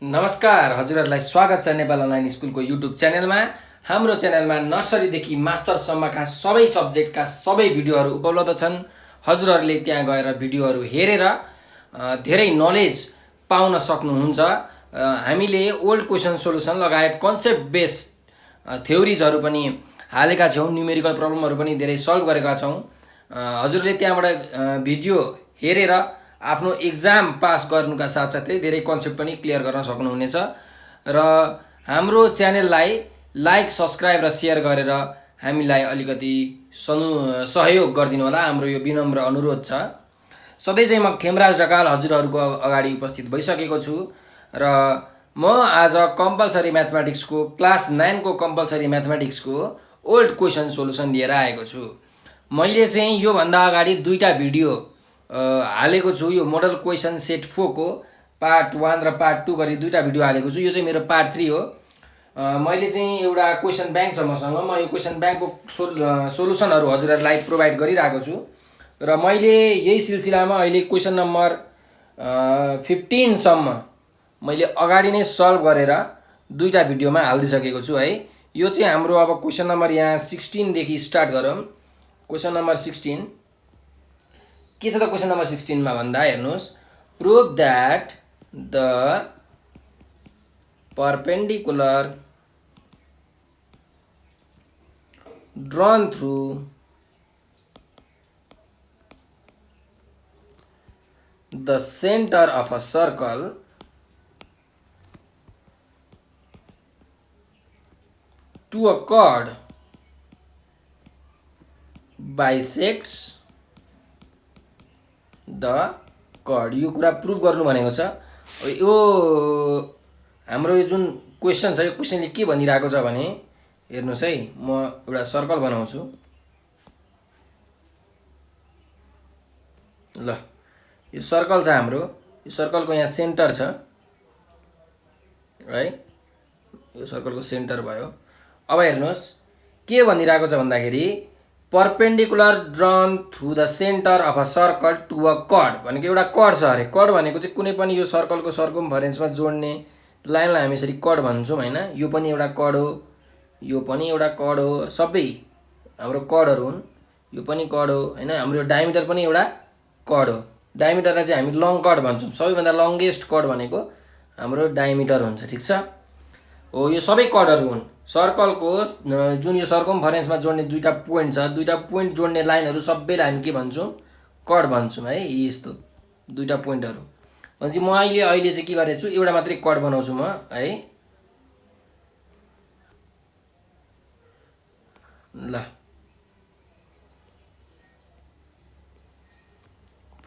नमस्कार हजुरहरूलाई स्वागत छ नेपाल अनलाइन स्कुलको युट्युब च्यानलमा। हाम्रो च्यानलमा नर्सरीदेखि मास्टरसम्मका सबै सब्जेक्टका सबै भिडियोहरू उपलब्ध छन्। हजुरहरूले त्यहाँ गएर भिडियोहरू हेरेर धेरै नलेज पाउन सक्नुहुन्छ। हामीले ओल्ड क्वेसन सोलुसन लगायत कन्सेप्ट बेस्ड थ्योरिजहरू पनि हालेका छौँ। न्युमेरिकल प्रब्लमहरू पनि धेरै सल्भ गरेका छौँ। हजुरले त्यहाँबाट भिडियो हेरेर आफ्नो एक्जाम पास गर्नुका साथसाथै धेरै कन्सेप्ट पनि क्लियर गर्न सक्नुहुनेछ। र हाम्रो च्यानललाई लाइक सब्सक्राइब र सेयर गरेर हामीलाई अलिकति सहयोग गरिदिनु होला, हाम्रो यो विनम्र अनुरोध छ। सधैँ चाहिँ म खेमराज ढकाल हजुरहरूको अगाडि उपस्थित भइसकेको छु र म आज कम्पलसरी म्याथमेटिक्सको क्लास 9 को कम्पलसरी म्याथमेटिक्सको ओल्ड क्वेसन सोलुसन लिएर आएको छु। मैले चाहिँ योभन्दा अगाडि दुईवटा भिडियो हालेको छु। यो मोडल क्वेसन सेट 4 को पार्ट 1 र पार्ट 2 गरी दुईवटा भिडियो हालेको छु। यो चाहिँ मेरो पार्ट 3 हो। मैले चाहिँ एउटा क्वेसन ब्याङ्क छ मसँग। म यो क्वेसन ब्याङ्कको सोलुसनहरू हजुरहरूलाई प्रोभाइड गरिरहेको छु र मैले यही सिलसिलामा अहिले क्वेसन नम्बर 15 सम्म मैले अगाडि नै सल्भ गरेर दुईवटा भिडियोमा हालिदिसकेको छु है। यो चाहिँ हाम्रो अब क्वेसन नम्बर यहाँ 16 देखि स्टार्ट गरौँ। क्वेसन नम्बर 16 के छ त? क्वेसन नम्बर 16 मा भन्दा हेर्नुहोस्, prove that the perpendicular drawn through the center of a circle to a chord bisects the chord. यो कुरा प्रुभ गर्नु भनेको छ। यो हाम्रो यो जुन क्वेसन छ, यो क्वेसनले के भनिरहेको छ भने हेर्नुहोस् है, म एउटा सर्कल बनाउँछु। ल, यो सर्कल छ हाम्रो। यो सर्कलको यहाँ सेन्टर छ है। यो सर्कलको सेन्टर भयो। अब हेर्नुहोस् के भनिरहेको छ भन्दाखेरि perpendicular drawn through the centre of a circle to a chord भनेको एउटा कर्ड छ अरे। कर्ड भनेको चाहिँ कुनै पनि यो सर्कलको सर्कमफरेन्समा जोड्ने लाइनलाई हामी यसरी कर्ड भन्छौँ होइन। यो पनि एउटा कर्ड हो, यो पनि एउटा कर्ड हो, सबै हाम्रो कर्डहरू हुन्। यो पनि कर्ड हो होइन। हाम्रो यो डायमिटर पनि एउटा कर्ड हो। डायमिटरलाई चाहिँ हामी लङ कर्ड भन्छौँ। सबैभन्दा लङ्गेस्ट कर्ड भनेको हाम्रो डायमिटर हुन्छ, ठिक छ हो। यो सबै कर्डहरू हुन्। सर्कलको जुन यो सर्कमफरेन्समा जोड्ने दुईवटा पोइन्ट छ, दुईवटा पोइन्ट जोड्ने लाइनहरू सबैलाई हामी के भन्छौँ? कर्ड भन्छौँ है। यस्तो दुईवटा पोइन्टहरू भनेपछि म अहिले चाहिँ के गरेको छु, एउटा मात्रै कर्ड बनाउँछु म है। ल,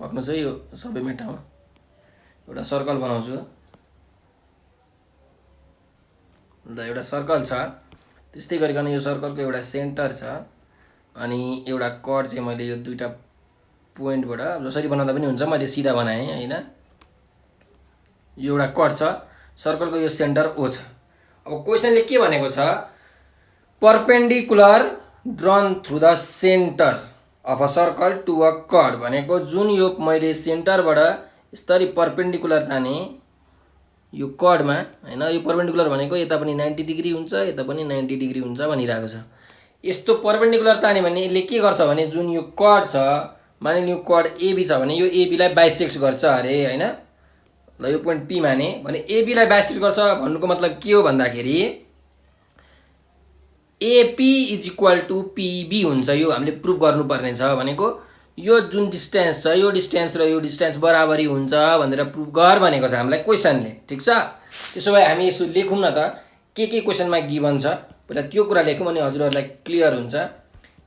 पक्नु चाहिँ यो सबै मेटामा एउटा सर्कल बनाउँछु। ल, एउटा सर्कल छ। त्यस्तै गरिकन यो सर्कलको एउटा सेन्टर छ अनि एउटा कर्ड चाहिँ मैले यो दुईवटा पोइन्टबाट जसरी बनाउँदा पनि हुन्छ, मैले सिधा बनाएँ होइन। यो एउटा कर्ड छ, सर्कलको यो सेन्टर ओ छ। अब क्वेसनले के भनेको छ, perpendicular drawn through the centre of a circle to a chord भनेको जुन यो मैले सेन्टरबाट यसरी परपेन्डिकुलर ताने यो कर्डमा होइन। यो परपेन्डिकुलर भनेको यता पनि 90 डिग्री हुन्छ, यता पनि 90 डिग्री हुन्छ भनिरहेको छ। यस्तो परपेन्डिकुलर तान्यो भने यसले के गर्छ भने जुन यो कर्ड छ, मानिलिउँ यो कर्ड एबी छ भने यो एबीलाई बाइसेक्ट गर्छ अरे होइन। ल, यो पोइन्ट पी माने भने एबीलाई बाइसेक्ट गर्छ भन्नुको मतलब के हो भन्दाखेरि AP is equal to PB हुन्छ। यो हामीले प्रुभ गर्नुपर्ने छ भनेको यो जुन डिस्टेन्स छ, यो डिस्टेन्स र यो डिस्टेन्स बराबरी हुन्छ भनेर प्रुभ गर भनेको छ हामीलाई क्वेसनले, ठिक छ। त्यसो भए हामी यसो लेखौँ न त, के क्वेसनमा गिभन छ पहिला त्यो कुरा लेखौँ अनि हजुरहरूलाई क्लियर हुन्छ।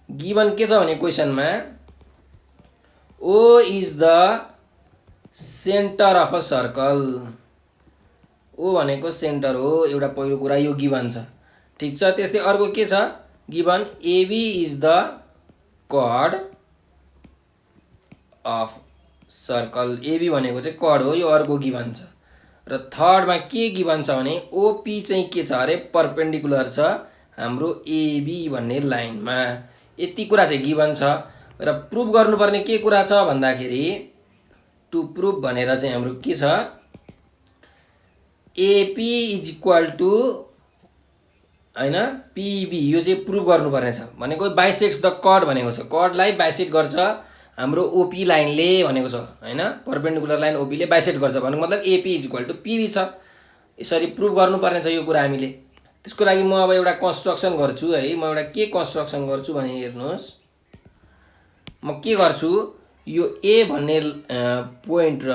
गिभन के छ भने क्वेसनमा O is the centre of a circle. O भनेको सेन्टर हो, एउटा पहिलो कुरा यो गिभन छ, ठिक छ। त्यस्तै अर्को के छ given, AB is the chord of circle. AB भनेको चाहिँ कर्ड हो, यो अर्को गिभन छ। र थर्डमा के गिभन छ भने ओपी चाहिँ के छ अरे, परपेन्डिकुलर छ हाम्रो एबी भन्ने लाइनमा। यति कुरा चाहिँ गिभन छ र प्रुभ गर्नुपर्ने के कुरा छ भन्दाखेरि टु प्रुभ भनेर चाहिँ हाम्रो के छ, एपी इज इक्वल टु हैन पिबी, यो चाहिँ प्रुभ गर्नुपर्ने छ भनेको बाइसेक्ट्स द कड भनेको छ। कडलाई बाइसेक्ट गर्छ हाम्रो ओपी लाइनले भनेको छ हैन, परपेन्डिकुलर लाइन ओपीले बाइसेक्ट गर्छ भनेको मतलब AP is equal to PB छ। यसरी प्रुभ गर्नुपर्ने छ यो कुरा हामीले। त्यसको लागि म अब एउटा कन्स्ट्रक्सन गर्छु है। म एउटा के कन्स्ट्रक्सन गर्छु भने हेर्नुहोस्, म के गर्छु, यो ए भन्ने पोइन्ट र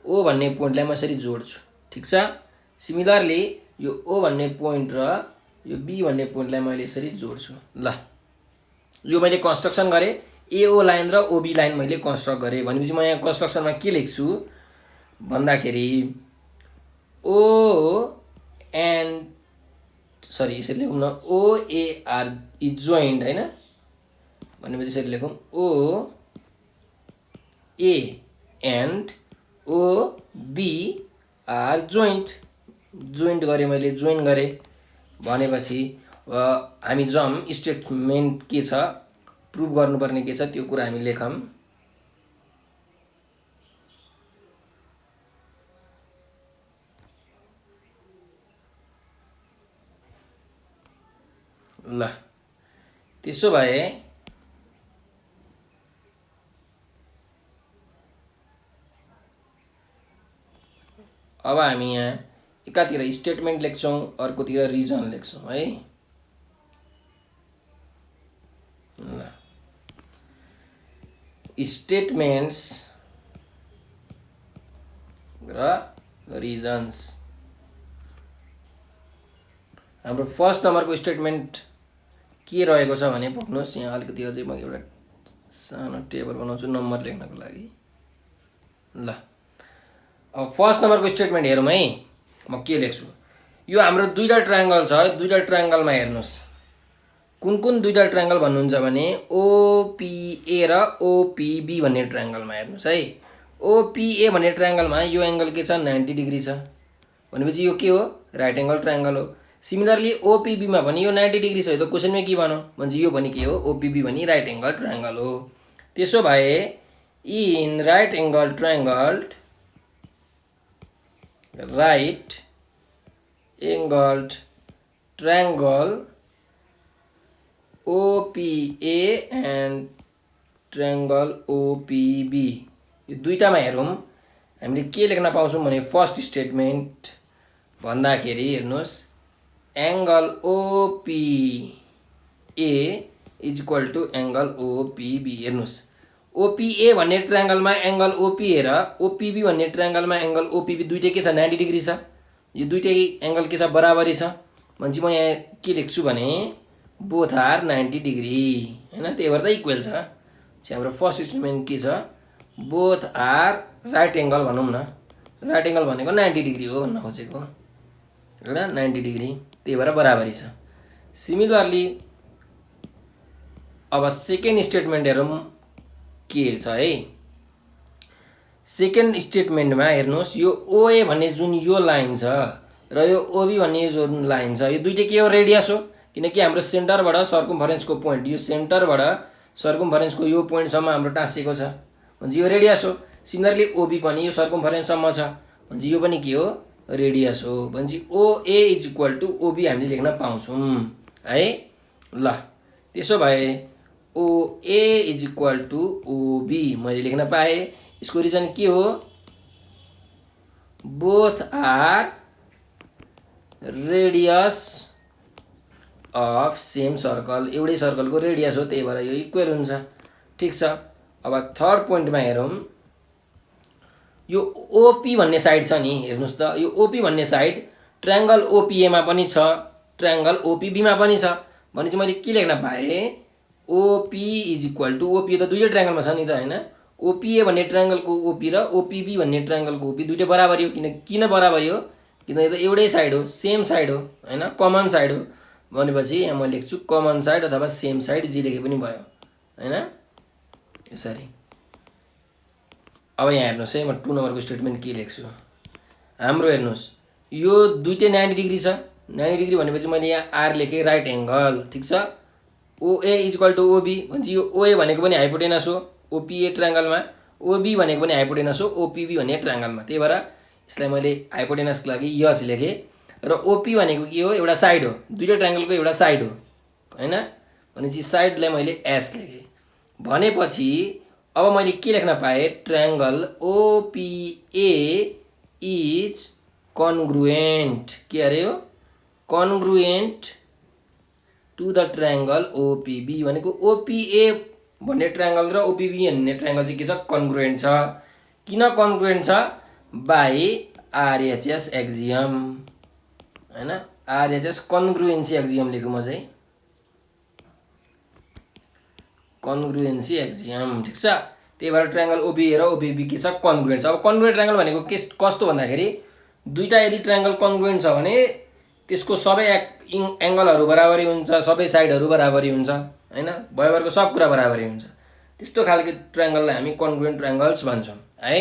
ओ भन्ने पोइन्टलाई म यसरी जोड्छु, ठिक छ। सिमिलरली यो ओ भन्ने पोइन्ट र यो बी भन्ने पोइन्टलाई मैले यसरी जोड्छु। ल यो मैले कन्स्ट्रक्सन गरेँ, एओ लाइन र ओबी लाइन मैले कन्स्ट्रक्ट गरेँ भनेपछि म यहाँ कन्स्ट्रक्सनमा के लेख्छु भन्दाखेरि ओ एन्ड सरी यसरी लेखौँ न, ओएआर इज जोइन्ड हैन भनेपछि यसरी लेखौँ O A and O B are joint. Joint गरेँ मैले, जोइन गरेँ भनेपछि हामी जम स्टेटमेन्ट के छ प्रुभ गर्नुपर्ने के छ त्यो कुरा हामी लेखौँ। ल त्यसो भए अब हामी यहाँ एकातिर स्टेटमेन्ट लेख्छौँ अर्कोतिर रिजन लेख्छौँ है। ल स्टेटमेन्ट्स र रिजन्स। हाम्रो फर्स्ट नम्बरको स्टेटमेन्ट के रहेको छ भने पक्नुहोस्, यहाँ अलिकति अझै म एउटा सानो टेबल बनाउँछु नम्बर लेख्नको लागि। ल अब फर्स्ट नम्बरको स्टेटमेन्ट हेरौँ है। म के लेख्छु, यो हाम्रो दुईटा ट्रायङ्गल छ, दुईटा ट्रायङ्गलमा हेर्नुहोस् कुन कुन दुईटा ट्रायङ्गल भन्नुहुन्छ भने ओपिए र ओपिबी भन्ने ट्रायङ्गलमा हेर्नुहोस् है। ओपिए भन्ने ट्रायङ्गलमा यो एङ्गल के छ 90 डिग्री छ भनेपछि यो के हो राइट एङ्गल ट्रायङ्गल हो। सिमिलरली ओपिबीमा पनि यो 90 डिग्री छ, यो त क्वेसनमै के भनौँ भने यो पनि के हो ओपिबी पनि राइट एङ्गल ट्रायङ्गल हो। त्यसो भए in right angle triangle OPA and triangle OPB यो दुईटामा हेरौँ हामीले के लेख्न पाउँछौँ भने फर्स्ट स्टेटमेन्ट भन्दाखेरि हेर्नुहोस् angle OPA is equal to angle OPB. हेर्नुहोस् ओपिए भन्ने ट्रायङ्गलमा एङ्गल ओपिए र ओपिबी भन्ने ट्रायङ्गलमा एङ्गल ओपिबी दुइटै के छ 90 डिग्री छ। यो दुइटै एङ्गल के छ बराबरी छ भनेपछि म यहाँ के लेख्छु भने बोथ आर 90 डिग्री हैन, त्यही भएर त इक्वल छ। हाम्रो फर्स्ट स्टेटमेन्ट के छ बोथ आर राइट एङ्गल भनौँ न, राइट एङ्गल भनेको 90 डिग्री हो भन्न खोजेको हैन, 90 डिग्री त्यही भएर बराबरी छ। सिमिलरली अब सेकेन्ड स्टेटमेन्ट हेरौँ के छ है। सेकेन्ड स्टेटमेन्टमा हेर्नुहोस् यो ओए भन्ने जुन यो लाइन छ र यो ओबी भन्ने जुन लाइन छ यो दुइटै के हो रेडियस हो, किनकि हाम्रो सेन्टरबाट सर्कमफरेन्सको पोइन्ट यो सेन्टरबाट सर्कमफरेन्सको यो पोइन्टसम्म हाम्रो टाँसिएको छ भने यो रेडियस हो। सिमिलरली ओबी पनि यो सर्कमफरेन्ससम्म छ भने यो पनि के हो रेडियस हो भने ओए इज इक्वल टु ओबी हामीले लेख्न पाउँछौँ है। ल त्यसो भए ओए इज इक्वल टु ओबी मैले लेख्न पाएँ। यसको रिजन के हो both are radius of same circle, एउटै सर्कलको रेडियस हो त्यही भएर यो इक्वल हुन्छ, ठिक छ। अब थर्ड पोइन्टमा हेरौँ यो ओपी भन्ने साइड छ नि हेर्नुहोस् त, यो ओपी भन्ने साइड ट्रायङ्गल ओपिएमा पनि छ ट्रायङ्गल ओपिबीमा पनि छ भनेपछि मैले के लेख्न पाएँ OP is equal to OP त दुईटै ट्रायङ्गलमा छ नि त हैन, ओपिए भन्ने ट्रायङ्गलको ओपी र ओपिबी भन्ने ट्रायङ्गलको ओपी दुईटै बराबरी हो। किन बराबरी हो किन यो त एउटै साइड हो सेम साइड हो हैन, कमन साइड हो भनेपछि यहाँ म लेख्छु कमन साइड अथवा सेम साइड जे लेखे पनि भयो हैन यसरी। अब यहाँ हेर्नुहोस् है म 2 नम्बरको स्टेटमेन्ट के लेख्छु हाम्रो हेर्नुहोस् यो दुईटै 90 डिग्री छ, 90 डिग्री भनेपछि मैले यहाँ आर लेखेँ राइट एङ्गल, ठिक छ। ओए इज इक्वल टु ओबी भनेपछि यो ओए भनेको पनि हाइपोटेनस हो ओपिए ट्रायङ्गलमा, ओबी भनेको पनि हाइपोटेनस हो ओपिबी भन्ने ट्रायङ्गलमा, त्यही भएर यसलाई मैले हाइपोटेनसको लागि यच लेखेँ र ओपी भनेको के हो एउटा साइड हो दुईटा ट्रायङ्गलको एउटा साइड हो हैन भनेपछि साइडलाई मैले एस लेखेँ भनेपछि अब मैले के लेख्न पाएँ ट्रायङ्गल ओपिए इज कन्ग्रुएन्ट के अरे हो कन्ग्रुएन्ट टु द ट्रायङ्गल ओपिबी भनेको ओपिए भन्ने ट्रायङ्गल र ओपिबी भन्ने ट्रायङ्गल चाहिँ के छ कन्ग्रुएन्ट छ किन कन्ग्रुएन्ट छ बाई आरएचएस एक्जियम हैन आरएचएस कन्ग्रुएन्सी एक्जियम लेखौँ म चाहिँ कन्ग्रुएन्सी एक्जियम ठीक छ त्यही भएर ट्रायङ्गल ओपिए र ओपिबी के छ कन्ग्रुएन्ट छ अब कन्ग्रुएन्ट ट्रायङ्गल भनेको के कस्तो भन्दाखेरि दुईटा यदि ट्रायङ्गल कन्ग्रुएन्ट छ भने त्यसको सबै एङ्गलहरू बराबरी हुन्छ सबै साइडहरू बराबरी हुन्छ हैन भयोभरको सब कुरा बराबरी हुन्छ त्यस्तो खालको ट्रायङ्गललाई हामी कन्ग्रुएन्ट ट्रायङ्गल्स भन्छौँ है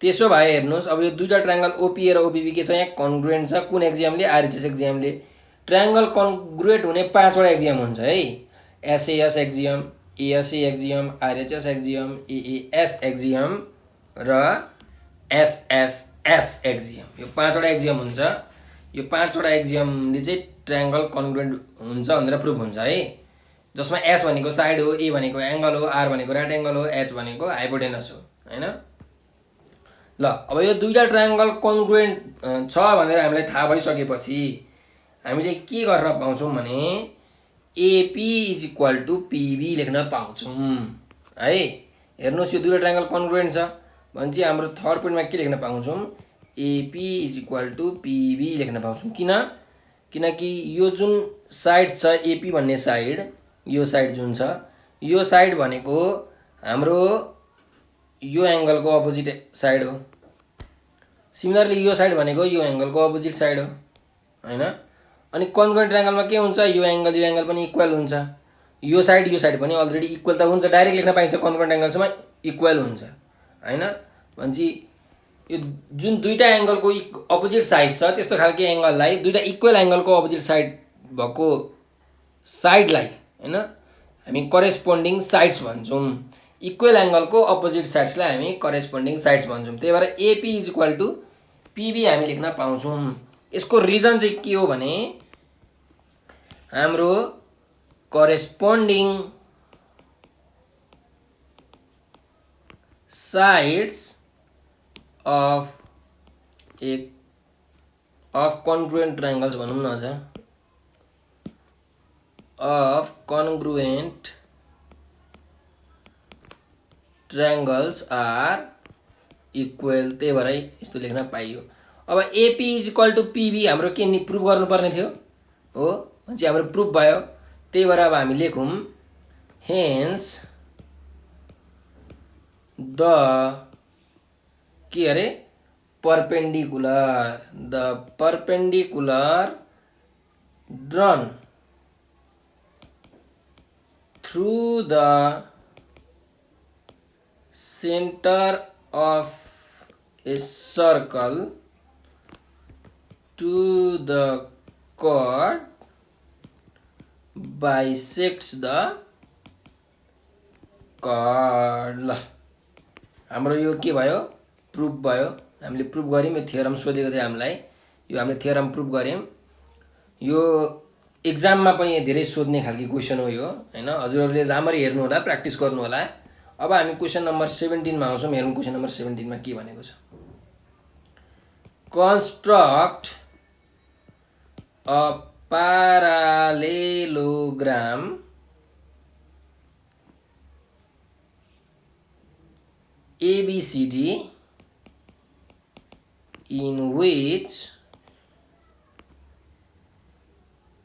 त्यसो भए हेर्नुहोस् अब यो दुईटा ट्रायङ्गल ओपिए र ओपिबी के छ यहाँ कन्ग्रुएन्ट छ कुन एक्जियमले आरएचएस एक्जियमले ट्रायङ्गल कन्ग्रुएन्ट हुने 5 वटा एक्जियम हुन्छ है SAS axiom ASA axiom RHS axiom AAS axiom र एसएसएस एक्जियम यो 5 वटा एक्जियम हुन्छ यो 5 वटा एक्जियमले चाहिँ ट्रायङ्गल कन्ग्रुएन्ट हुन्छ भनेर प्रुभ हुन्छ है जसमा एस भनेको साइड हो ए भनेको एङ्गल हो आर भनेको राइट एङ्गल हो एच भनेको हाइपोटेनस हो हैन ल अब यो दुईटा ट्रायङ्गल कन्ग्रुएन्ट छ भनेर हामीलाई थाहा भइसकेपछि हामीले के गर्न पाउँछौँ भने AP is equal to PB लेख्न पाउँछौँ है हेर्नुहोस् यो दुईटा ट्रायङ्गल कन्ग्रुएन्ट छ भने चाहिँ हाम्रो थर्ड पोइन्टमा के लेख्न पाउँछौँ AP is equal to PB लेख्न पाउँछौँ किनकि यो जुन साइड छ एपी भन्ने साइड यो साइड जुन छ यो साइड भनेको हाम्रो यो एङ्गलको अपोजिट साइड हो सिमिलरली यो साइड भनेको यो एङ्गलको अपोजिट साइड हो हैन अनि कन्ग्रुएन्ट ट्रायङ्गलमा के हुन्छ यो एङ्गल पनि इक्वल हुन्छ यो साइड पनि अलरेडी इक्वल त हुन्छ डाइरेक्ट लेख्न पाइन्छ कन्ग्रुएन्ट एङ्गलसम्म इक्वल हुन्छ हैन भनेपछि यो जुन दुईटा एङ्गलको अपोजिट साइड छ त्यस्तो खालको एङ्गललाई दुईटा इक्वल एङ्गलको अपोजिट साइड भएको साइडलाई हैन हामी करेस्पोन्डिङ साइड्स भन्छौँ इक्वल एङ्गलको अपोजिट साइड्सलाई हामी करेस्पोन्डिङ साइड्स भन्छौँ त्यही भएर AP is equal to PB हामी लेख्न पाउँछौँ यसको रिजन चाहिँ के हो भने हाम्रो corresponding sides of congruent triangles भनौँ न अझ of congruent triangles are equal त्यही भएर यस्तो लेख्न पाइयो अब AP is equal to PB हाम्रो के नि प्रुभ गर्नुपर्ने थियो हो भने हाम्रो प्रुभ भयो त्यही भएर अब हामी लेखौँ हेन्स द के अरे perpendicular the perpendicular drawn through the center of a circle to the chord bisects the chord ल हाम्रो यो के भयो प्रुफ भयो हामीले प्रुफ गर्यौं यो थ्योरम सोधेको थियो हामीलाई यो हामीले थ्योरम प्रुफ गर्यौं यो एक्जाममा पनि धेरै सोध्ने खालको क्वेशन हो यो हैन हजुरहरुले राम्ररी हेर्नु होला प्र्याक्टिस गर्नु होला अब हामी क्वेशन नम्बर 17 मा आउँछौं हेरौं क्वेशन नम्बर 17 मा के भनेको छ construct a parallelogram ABCD in which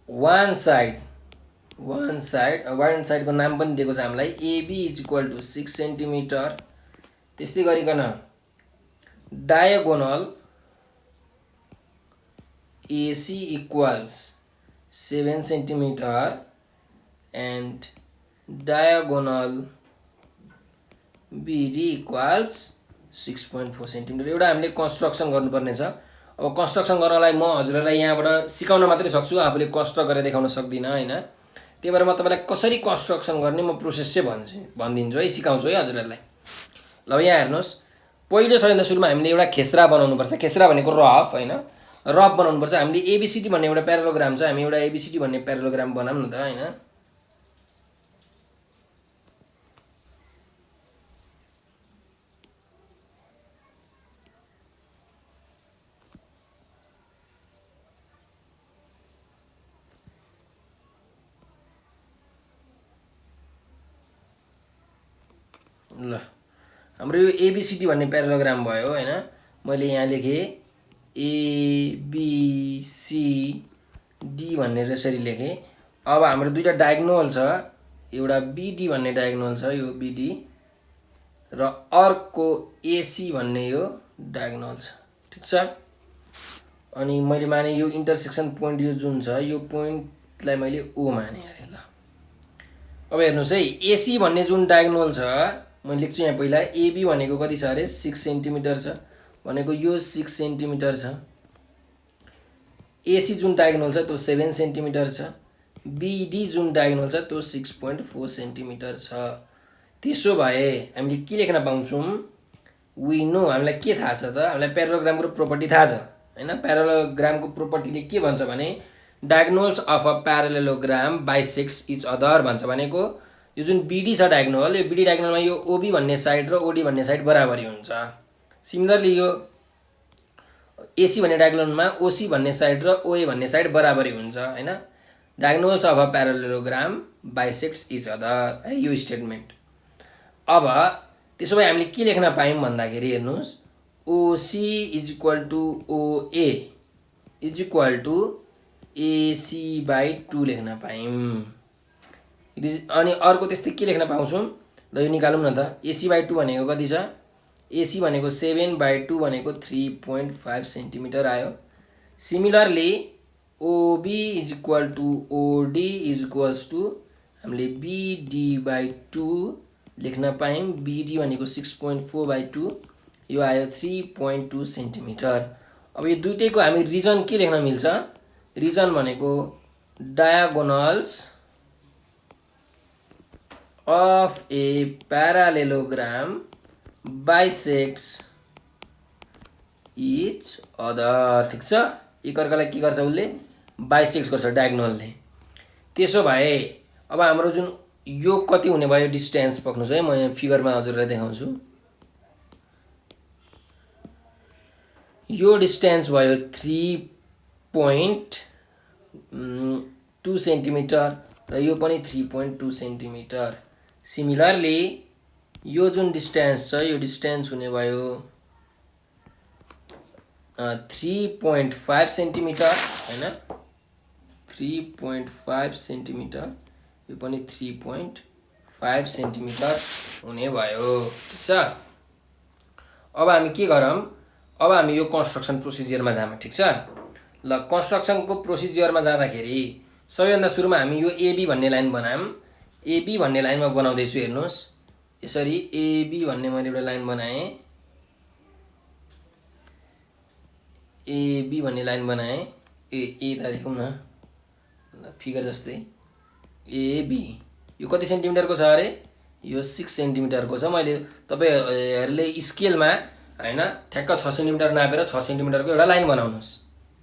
one side को नाम पनि दिएको छ हामीलाई AB is equal to 6 cm त्यस्तै गरिकन diagonal AC equals 7 cm and diagonal BD equals 6.4 cm एउटा हामीले कन्स्ट्रक्सन गर्नुपर्ने छ अब कन्स्ट्रक्सन गर्नलाई म हजुरलाई यहाँबाट सिकाउन मात्रै सक्छु आफूले कन्स्ट्रक्ट गरेर देखाउन सक्दिन हैन त्यही भएर म तपाईलाई कसरी कन्स्ट्रक्सन गर्ने म प्रोसेस चाहिँ भनिदिन्छु है सिकाउँछु है हजुरलाई ल यहाँ हेर्नुस् पहिलो सबैभन्दा सुरुमा हामीले एउटा खेसरा बनाउनुपर्छ। खेसरा भनेको रफ होइन, रफ बनाउनुपर्छ। हामीले एबिसिडी भन्ने एउटा प्यारालोग्राम छ, हामी एउटा एबिसिडी भन्ने प्यारालोग्राम बनाऊँ न त होइन। ल हाम्रो यो एबिसिडी भन्ने प्यारालोग्राम भयो होइन। मैले यहाँ लेखेँ एबिसिडी भनेर यसरी लेखेँ। अब हाम्रो दुईटा डायगोनल छ, एउटा बिडी भन्ने डायगोनल छ, यो बिडी र अर्को एसी भन्ने यो डायगोनल छ। ठिक छ। अनि मैले माने यो इन्टरसेक्सन पोइन्ट यो जुन छ यो पोइन्टलाई मैले ओ माने अरे। ल अब हेर्नुहोस् है, एसी भन्ने जुन डायगोनल छ मैले लेख्छु यहाँ पहिला। एबी भनेको कति छ अरे 6 सेन्टिमिटर छ भनेको यो 6 सेन्टिमिटर छ। एसी जुन डायगोनल छ त्यो 7 सेन्टिमिटर छ। बिडी जुन डायगोनल छ त्यो 6.4 सेन्टिमिटर छ। त्यसो भए हामीले के लेख्न पाउँछौँ? वी नो, हामीलाई के थाहा छ त? हामीलाई प्यारालोग्रामको प्रोपर्टी थाहा छ होइन। प्यारालोग्रामको प्रोपर्टीले के भन्छ भने diagonals of a parallelogram bisects each other भन्छ। भनेको यो जुन बिडी छ डायगोनल, यो बिडी डायगोनलमा यो ओबी भन्ने साइड र ओडी भन्ने साइड बराबरी हुन्छ। सिमिलरली यो एसी भन्ने डायगोनलमा ओसी भन्ने साइड र ओए भन्ने साइड बराबरी हुन्छ होइन। Diagonals of a parallelogram bisects each other है यो स्टेटमेन्ट। अब त्यसो भए हामीले के लेख्न पायौँ भन्दाखेरि हेर्नुहोस्, ओसी इज इक्वल टु ओए इज इक्वल टु AC/2 लेख्न पायौँ। अनि अर्को त्यस्तै के लेख्न पाउँछौँ? ल यो निकालौँ न त। AC/2 भनेको कति छ? AC भनेको 7/2 भनेको 3.5 सेन्टिमिटर आयो। Similarly OB is equal to OD is equals to हामीले BD/2 लेख्न पायौँ। BD भनेको 6.4/2 यो आयो 3.2 सेन्टिमिटर। अब यो दुईटैको हामी रिजन के लेख्न मिल्छ? रिजन भनेको diagonals of a parallelogram bisects each other। ठिक छ। एकअर्कालाई के गर्छ? उसले बाइसेक्ट गर्छ डायगोनलले। त्यसो भए अब हाम्रो जुन यो कति हुने भयो डिस्टेन्स पक्नुहोस् है, म यहाँ फिगरमा हजुरलाई देखाउँछु। यो डिस्टेन्स भयो 3.2 सेन्टिमिटर र यो पनि 3.2 सेन्टिमिटर। सिमिलरली यो जुन डिस्टेन्स छ यो डिस्टेन्स हुने भयो 3.5 सेन्टिमिटर होइन। 3.5 सेन्टिमिटर, यो पनि 3.5 सेन्टिमिटर हुने भयो। ठिक छ। अब हामी के गरौँ? अब हामी यो कन्स्ट्रक्सन प्रोसिजरमा जाऊँ। ठिक छ। ल कन्स्ट्रक्सनको प्रोसिजरमा जाँदाखेरि सबैभन्दा सुरुमा हामी यो एबी भन्ने लाइन बनाऊँ। एबी भन्ने लाइनमा बनाउँदैछु हेर्नुहोस्, यसरी एबी भन्ने मैले एउटा लाइन बनाएँ। एबी भन्ने लाइन बनाएँ। ए त लेखौँ न फिगर जस्तै। एबी यो कति सेन्टिमिटरको छ अरे? यो 6 सेन्टिमिटरको छ। मैले तपाईँहरूले स्केलमा होइन ठ्याक्क 6 सेन्टिमिटर नापेर 6 सेन्टिमिटरको एउटा लाइन बनाउनुहोस्।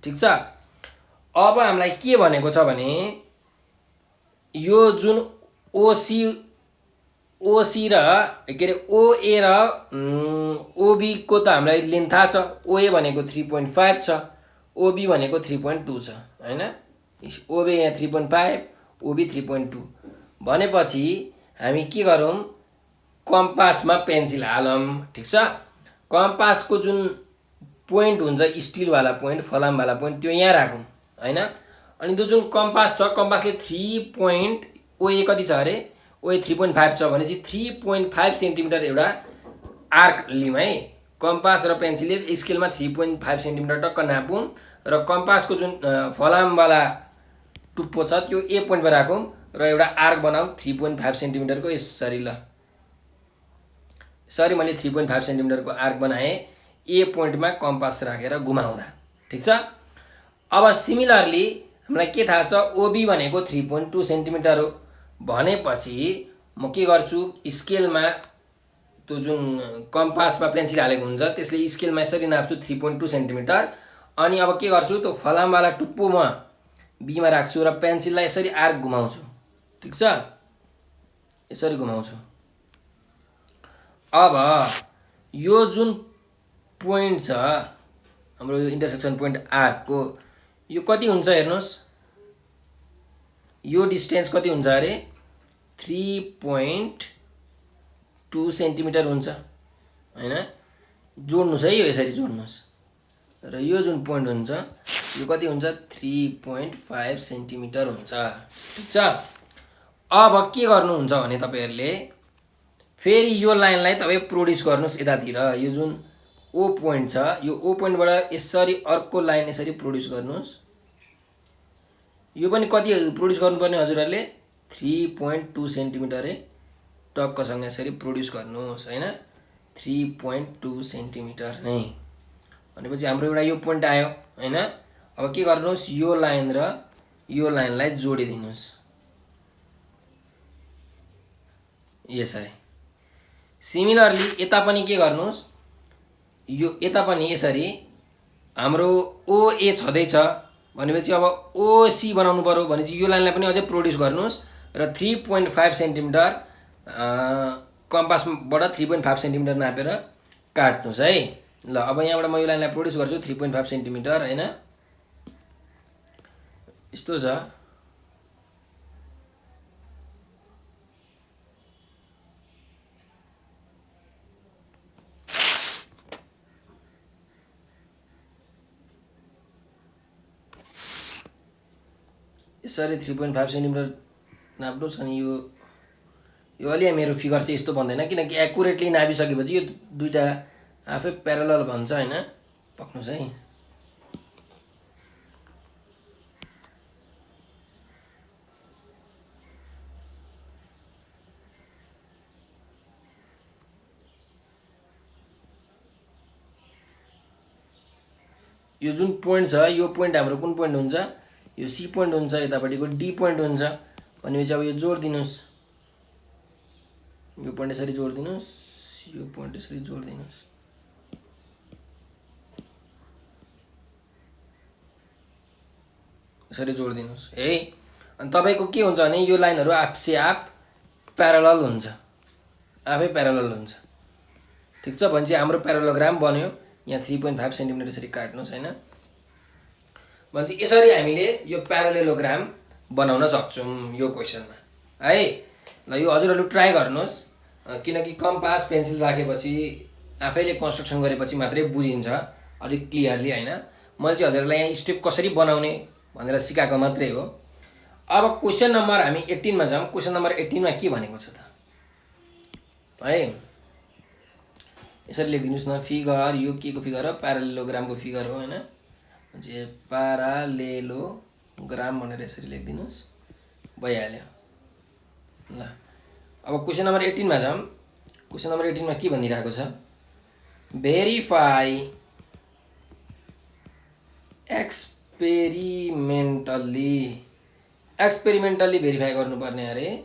ठिक छ। अब हामीलाई के भनेको छ भने यो जुन ओसी र के अरे ओए र ओबी को त हामीलाई लेन्थ थाहा छ। ओए भनेको 3.5 छ, ओबी भनेको 3.2 छ होइन। ओबी यहाँ 3.5, ओबी 3.2 भनेपछि हामी के गरौँ? कम्पासमा पेन्सिल हालौँ। ठिक छ। कम्पासको जुन पोइन्ट हुन्छ स्टिलवाला पोइन्ट, फलामवाला पोइन्ट, त्यो यहाँ राखौँ होइन। अनि त्यो जुन कम्पास छ, कम्पासले 3 ओए कति छ अरे? ओए 3.5 छ भनेपछि 3.5 सेन्टिमिटर एउटा आर्क लिउँ है। कम्पास र पेन्सिलले स्केलमा 3.5 सेन्टिमिटर टक्क नापौँ र कम्पासको जुन फलामवाला टुप्पो छ त्यो ए पोइन्टमा राखौँ र एउटा आर्क बनाऊँ 3.5 सेन्टिमिटरको। यसरी ल यसरी मैले 3.5 सेन्टिमिटरको आर्क बनाएँ ए पोइन्टमा कम्पास राखेर घुमाउँदा। ठिक छ। अब सिमिलरली हामीलाई के थाहा छ? ओबी भनेको 3.2 सेन्टिमिटर हो भनेपछि म के गर्छु? स्केलमा त्यो जुन कम्पासमा पेन्सिल हालेको हुन्छ त्यसले स्केलमा यसरी नाप्छु 3.2 सेन्टिमिटर। अनि अब के गर्छु त्यो फलामवाला टुप्पो म बीमा राख्छु र पेन्सिललाई यसरी आर्क घुमाउँछु। ठिक छ, यसरी घुमाउँछु। अब यो जुन पोइन्ट छ हाम्रो यो इन्टरसेक्सन पोइन्ट आर्कको यो कति हुन्छ हेर्नुहोस्, यो डिस्टेन्स कति हुन्छ अरे 3.2 सेन्टिमिटर हुन्छ हैन। जोड्नुस् है, यो यसरी जोड्नुस् र यो जुन पोइन्ट हुन्छ यो कति हुन्छ 3.5 सेन्टिमिटर हुन्छ। ठिक छ, अब के गर्नुहुन्छ भने तपाईहरुले फेरि यो लाइनलाई तपाई प्रोड्युस गर्नुस् यतातिर। यो जुन ओ पोइन्ट छ यो ओ पोइन्टबाट यसरी अर्को लाइन यसरी प्रोड्युस गर्नुस्। यो पनि कति प्रोड्युस गर्नुपर्ने हजुरहरुले 3.2 सेन्टिमिटर है, टक्कसँग यसरी प्रोड्युस गर्नुस् हैन। 3.2 सेन्टिमिटर नै भनेपछि हाम्रो एउटा यो पोइन्ट आयो हैन। अब के गर्नुस् यो लाइन र यो लाइनलाई जोडिदिनुस् यसरी। सिमिलरली यता पनि के गर्नुस्, यो यता पनि यसरी हाम्रो ओए छँदैछ भनेपछि अब ओसी बनाउनु पर्यो भनेपछि यो लाइनलाई पनि अझै प्रोड्युस गर्नुस् र 3.5 सेन्टिमिटर कम्पासबाट 3.5 सेन्टिमिटर नापेर काट्नुस् है। ल अब यहाँबाट म यो लाइनलाई प्रोड्युस गर्छु 3.5 सेन्टिमिटर हैन। यस्तो छ, यसरी 3.5 सेन्टिमिटर नाप्नुस्। अनि यो अलि मेरो फिगर चाहिँ यस्तो भन्दैन किनकि एक्युरेटली नापिसकेपछि यो दुईटा आफै प्यारलल भन्छ हैन। पक्नुस् है, यो जुन पोइन्ट छ यो पोइन्ट हाम्रो कुन पोइन्ट हुन्छ, यो सी पोइन्ट हुन्छ, यतापट्टिको डी पोइन्ट हुन्छ भनेपछि अब यो जोड दिनुस्। यो पोइन्ट यसरी जोड दिनुस्, यो पोइन्ट यसरी जोड दिनुस्। यसरी जोड दिनुस् है। अनि तपाईको के हुन्छ भने यो लाइनहरु आपसे आप प्यारलल हुन्छ, आफै प्यारलल हुन्छ। ठीक छ, भनेपछि हाम्रो प्यारलोग्राम बन्यो। यहाँ 3.5 सेन्टिमिटर यसरी काट्नुस् हैन। भनेपछि यसरी हामीले यो प्यारालेलोग्राम बनाउन सक्छौं यो क्वेशनमा है। ल यो हजुरहरुले ट्राई गर्नुस् किनकि कम्पास पेन्सिल राखेपछि आफैले कन्स्ट्रक्सन गरेपछि मात्रै बुझिन्छ अलिक क्लियरली हैन। मैले चाहिँ हजुरहरुलाई यहाँ स्टेप कसरी बनाउने भनेर सिकाएको मात्रै हो। अब क्वेशन नम्बर हामी 18 मा जाउँ। क्वेशन नम्बर 18 मा के भनेको छ त है, यसरी लेखिदिनुस् न। फिगर यो के को फिगर हो, प्यारालेलोग्रामको फिगर हो हैन। जे प्यारालेलोग्राम भनेर यसरी लेखिदिनुस्, भइहाल्यो। ल अब क्वेशन नम्बर 18 मा जाउँ। क्वेशन नम्बर 18 मा के भनिरहेको छ, भेरिफाई एक्सपेरिमेन्टली भेरिफाई गर्नुपर्ने अरे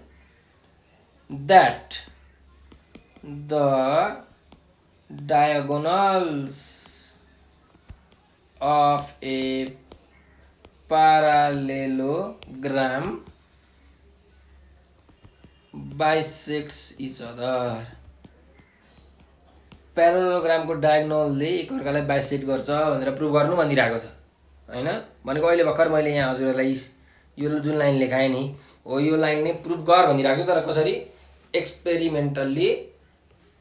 that the diagonals of a parallelogram bisects each other। प्यारालेलोग्राम को डायगोनलले एकअर्कालाई बाइसेक्ट गर्छ भनेर प्रुभ गर्नु भनिरहेको छ हैन। भनेको अहिले भर्खर मैले यहाँ हजुरहरुलाई यो जुन लाइन लेखाए नि हो यो लाइन नै प्रुभ गर भनिरहेको छ। तर कसरी एक्सपेरिमेन्टली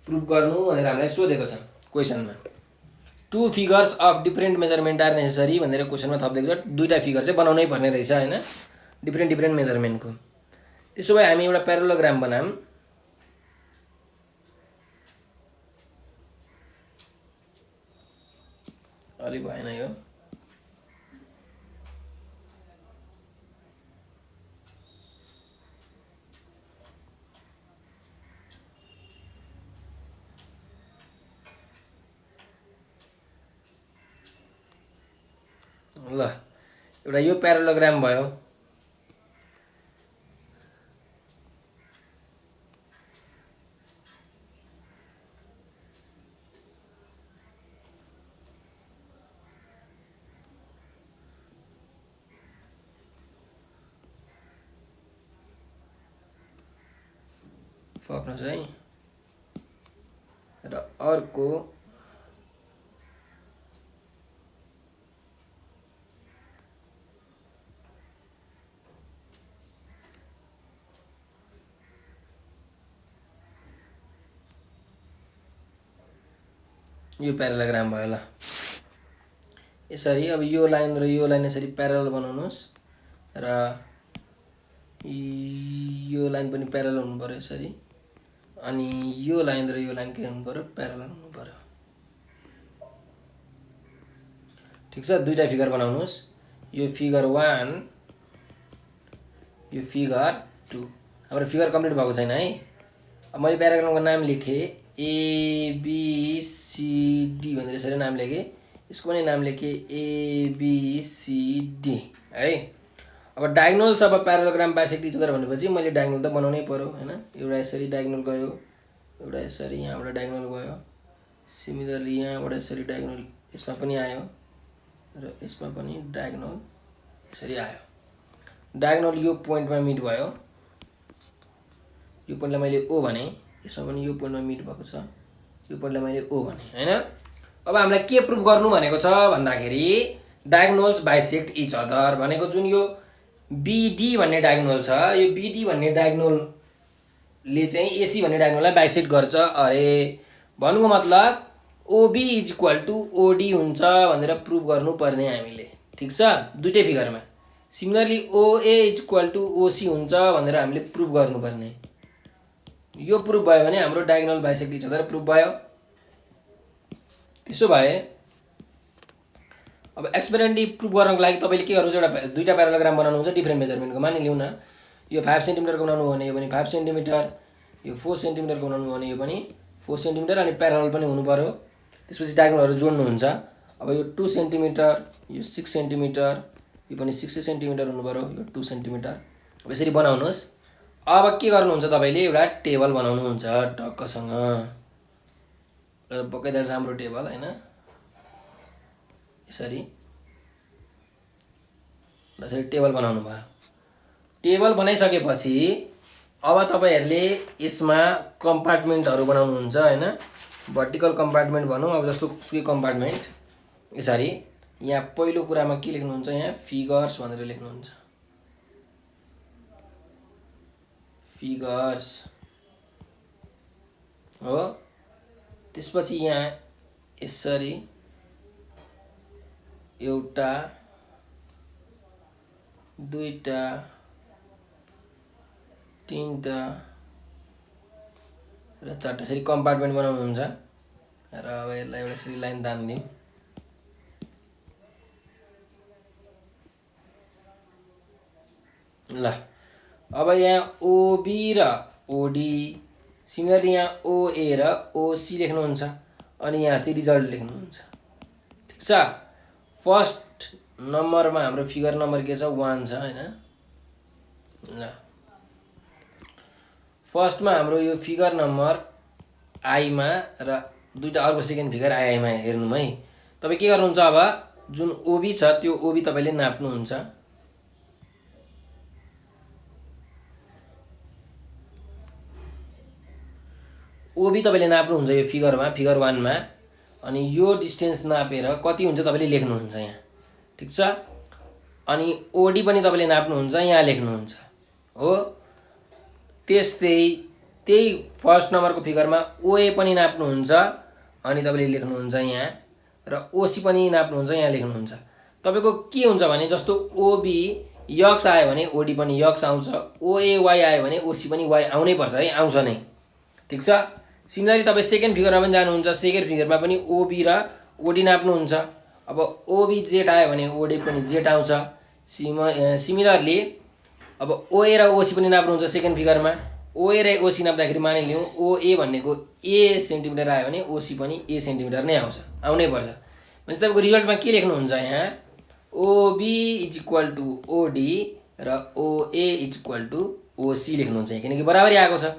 प्रुभ गर्नु भनेर हामीलाई सोधेको छ क्वेशनमा। Two figures of different measurement are necessary भनेर क्वेशनमा थपिदिएको छ। दुईटा फिगर चाहिँ बनाउनै पर्ने रहेछ हैन, डिफरेन्ट मेजरमेन्टको। त्यसो भए हामी एउटा प्यारालेलोग्राम बनाऊँ। अलि भएन यो, ल एउटा यो प्यारालेलोग्राम भयो। थप्नुहोस् है। र अर्को यो प्यारालोग्राम भयो ल। यसरी अब यो लाइन र यो लाइन यसरी प्यारल बनाउनुहोस् र यो लाइन पनि प्यारल हुनु पर्यो यसरी, अनि यो लाइन र यो लाइन के हुनु पर्यो, प्यारल हुनु पर्यो। ठिक छ, दुईटा फिगर बनाउनुहोस्, यो फिगर 1 यो फिगर 2। हाम्रो फिगर कम्प्लिट भएको छैन है। अब मैले प्याराग्राफको नाम लेखेँ ABCD भनेर यसरी नाम लेखेँ, यसको पनि नाम लेखेँ ABCD है। अब डायगोनल छ, अब प्यारालोग्राम बाइसेक्ट इच अदर भनेपछि मैले डायगोनल त बनाउनै पर्यो हैन। एउटा यसरी डायगोनल गयो, एउटा यसरी यहाँबाट डायगोनल गयो, सिमिलरली यहाँबाट यसरी डायगोनल यसमा पनि आयो र यसमा पनि डायगोनल यसरी आयो। डायगोनल यो पोइन्टमा मिट भयो, यो पोइन्टलाई मैले O भने, यसमा पनि यो पोइन्टमा मिट भएको छ, यो पोइन्टलाई मैले O भने हैन। अब हामीलाई के प्रुफ गर्नु भनेको छ भन्दाखेरि डायगोनल्स बाइसेक्ट इच अदर भनेको जुन यो BD भन्ने डायगोनल छ, यो BD भन्ने डायगोनलले चाहिँ AC भन्ने डायगोनललाई बाइसेक्ट गर्छ अरे। भन्नुको मतलब OB is equal to OD हुन्छ भनेर प्रुफ गर्नुपर्ने हामीले। ठिक छ, दुईटै फिगरमा। Similarly OA is equal to OC हुन्छ भनेर हामीले प्रुफ गर्नुपर्ने। यो प्रुफ भयो भने हाम्रो diagonal bisect each other proof भयो। त्यसो भए अब एक्सपेरिमेन्टली प्रुफ गर्नको लागि तपाईले के गर्नुहुन्छ, एउटा दुईटा प्यारालोग्राम बनाउनुहुन्छ डिफ्रेन्ट मेजरमेन्टको। मानिलिउँ न यो 5 सेन्टिमिटरको बनाउनु भने यो पनि 5 सेन्टिमिटर, यो 4 सेन्टिमिटरको बनाउनु भने यो पनि 4 सेन्टिमिटर, अनि प्यारल पनि हुनु पर्यो। त्यसपछि डायगोनलहरू जोड्नुहुन्छ। अब यो 2 सेन्टिमिटर, यो 6 सेन्टिमिटर, यो पनि 6 सेन्टिमिटर हुनु पर्यो, यो 2 सेन्टिमिटर। अब यसरी बनाउनुहोस्। अब के गर्नुहुन्छ तपाईले, एउटा टेबल बनाउनुहुन्छ टक्कसँग, बकाइदा राम्रो टेबल हैन। यसरी टेबल बनाउनु भयो। टेबल बनाइसकेपछि अब तपाईहरुले यसमा कम्पार्टमेन्टहरु बनाउनुहुन्छ हैन। भर्टिकल कम्पार्टमेन्ट भनौं, अब जस्तो सुकै कम्पार्टमेन्ट। यसरी यहाँ पहिलो कुरामा के लेख्नुहुन्छ, यहाँ फिगर्स भनेर लेख्नुहुन्छ, फिगर्स हो। त्यसपछि यहाँ यसरी एउटा, दुईटा, तीनटा र चारटा यसरी कम्पार्टमेन्ट बनाउनुहुन्छ। र अब यसलाई एउटा यसरी लाइन तान्दियौ। ल अब यहाँ OB र OD, सिमिलरली यहाँ OA र OC लेख्नुहुन्छ, अनि यहाँ चाहिँ रिजल्ट लेख्नुहुन्छ। ठीक छ, फर्स्ट नम्बरमा हाम्रो फिगर नम्बर के छ, 1 छ हैन। ल फर्स्टमा हाम्रो यो फिगर नम्बर I मा र दुईटा अर्को सेकेन्ड फिगर I मा हेर्नु है। तपाई के गर्नुहुन्छ, अब जुन OB छ त्यो OB तपाईले नाप्नुहुन्छ। OB तपाईले नाप्नुहुन्छ यो फिगरमा, फिगर 1 मा, अनि यो डिस्टेन्स नापेर कति हुन्छ तपाईले लेख्नुहुन्छ यहाँ। ठीक छ, अनि OD पनि तपाईले नाप्नुहुन्छ, यहाँ लेख्नुहुन्छ हो। त्यही फर्स्ट नम्बरको फिगरमा OA पनि नाप्नुहुन्छ, अनि तपाईले लेख्नुहुन्छ यहाँ, र OC पनि नाप्नुहुन्छ, यहाँ लेख्नुहुन्छ। तपाईको के हुन्छ भने जस्तो OB यक्स आयो भने OD पनि यक्स आउँछ, OA y आयो भने OC पनि y आउनै पर्छ है, आउँछ नै। ठीक छ, सिमिलरली तपाई सेकेन्ड फिगरमा पनि जानुहुन्छ, सेकेन्ड फिगरमा पनि OB र OD नाप्नुहुन्छ। अब OB जेड आयो भने OD पनि जेड आउँछ। सिमिलरली अब OA र OC पनि नाप्नुहुन्छ सेकेन्ड फिगरमा। OA र OC नाप्दाखेरि मानिलिउँ OA भनेको A सेन्टिमिटर आयो भने OC पनि A सेन्टिमिटर नै आउँछ, आउनै पर्छ। भनेपछि तपाईको रिजल्टमा के लेख्नुहुन्छ यहाँ, OB is equal to OD र OA is equal to OC लेख्नुहुन्छ, किनकि बराबरी आएको छ।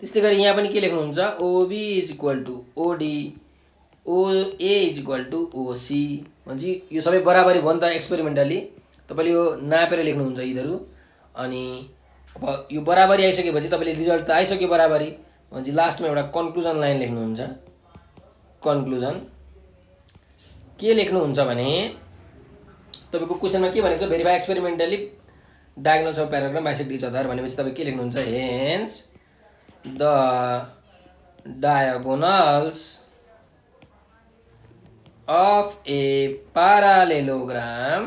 त्यसै गरी यहाँ पनि के लेख्नुहुन्छ, OB is equal to OD, OA is equal to OC। भनेपछि यो सबै बराबरी भयो नि त। एक्सपेरिमेन्टली तपाईले यो नापेर लेख्नुहुन्छ यिनीहरू, अनि अब यो बराबरी आइसकेपछि तपाईले रिजल्ट त आइसक्यो बराबरी। भनेपछि लास्टमा एउटा कन्क्लुजन लाइन लेख्नुहुन्छ। कन्क्लुजन के लेख्नुहुन्छ भने तपाईँको क्वेसनमा के भनेको छ, verify experimentally diagonals of parallelogram bisect each other भनेपछि तपाईँ के लेख्नुहुन्छ, hence the diagonals of a parallelogram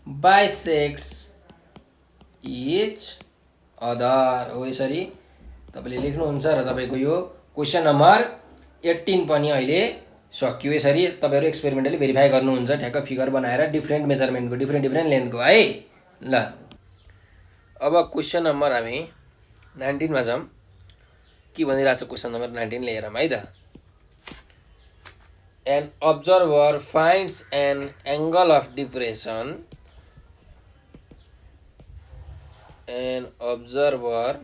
bisects each other। हो यसरी तपाईँले लेख्नुहुन्छ र तपाईँको यो क्वेसन नम्बर 18 पनि अहिले सक्यो। यसरी तपाईँहरू एक्सपेरिमेन्टली भेरिफाई गर्नुहुन्छ ठ्याक्क फिगर बनाएर डिफ्रेन्ट मेजरमेन्टको डिफ्रेन्ट लेन्थको है। ल अब क्वेसन नम्बर हामी 19 मा छौँ। के भनिरहेको छ क्वेसन नम्बर 19 लिएर है त। An observer finds an angle of depression. An observer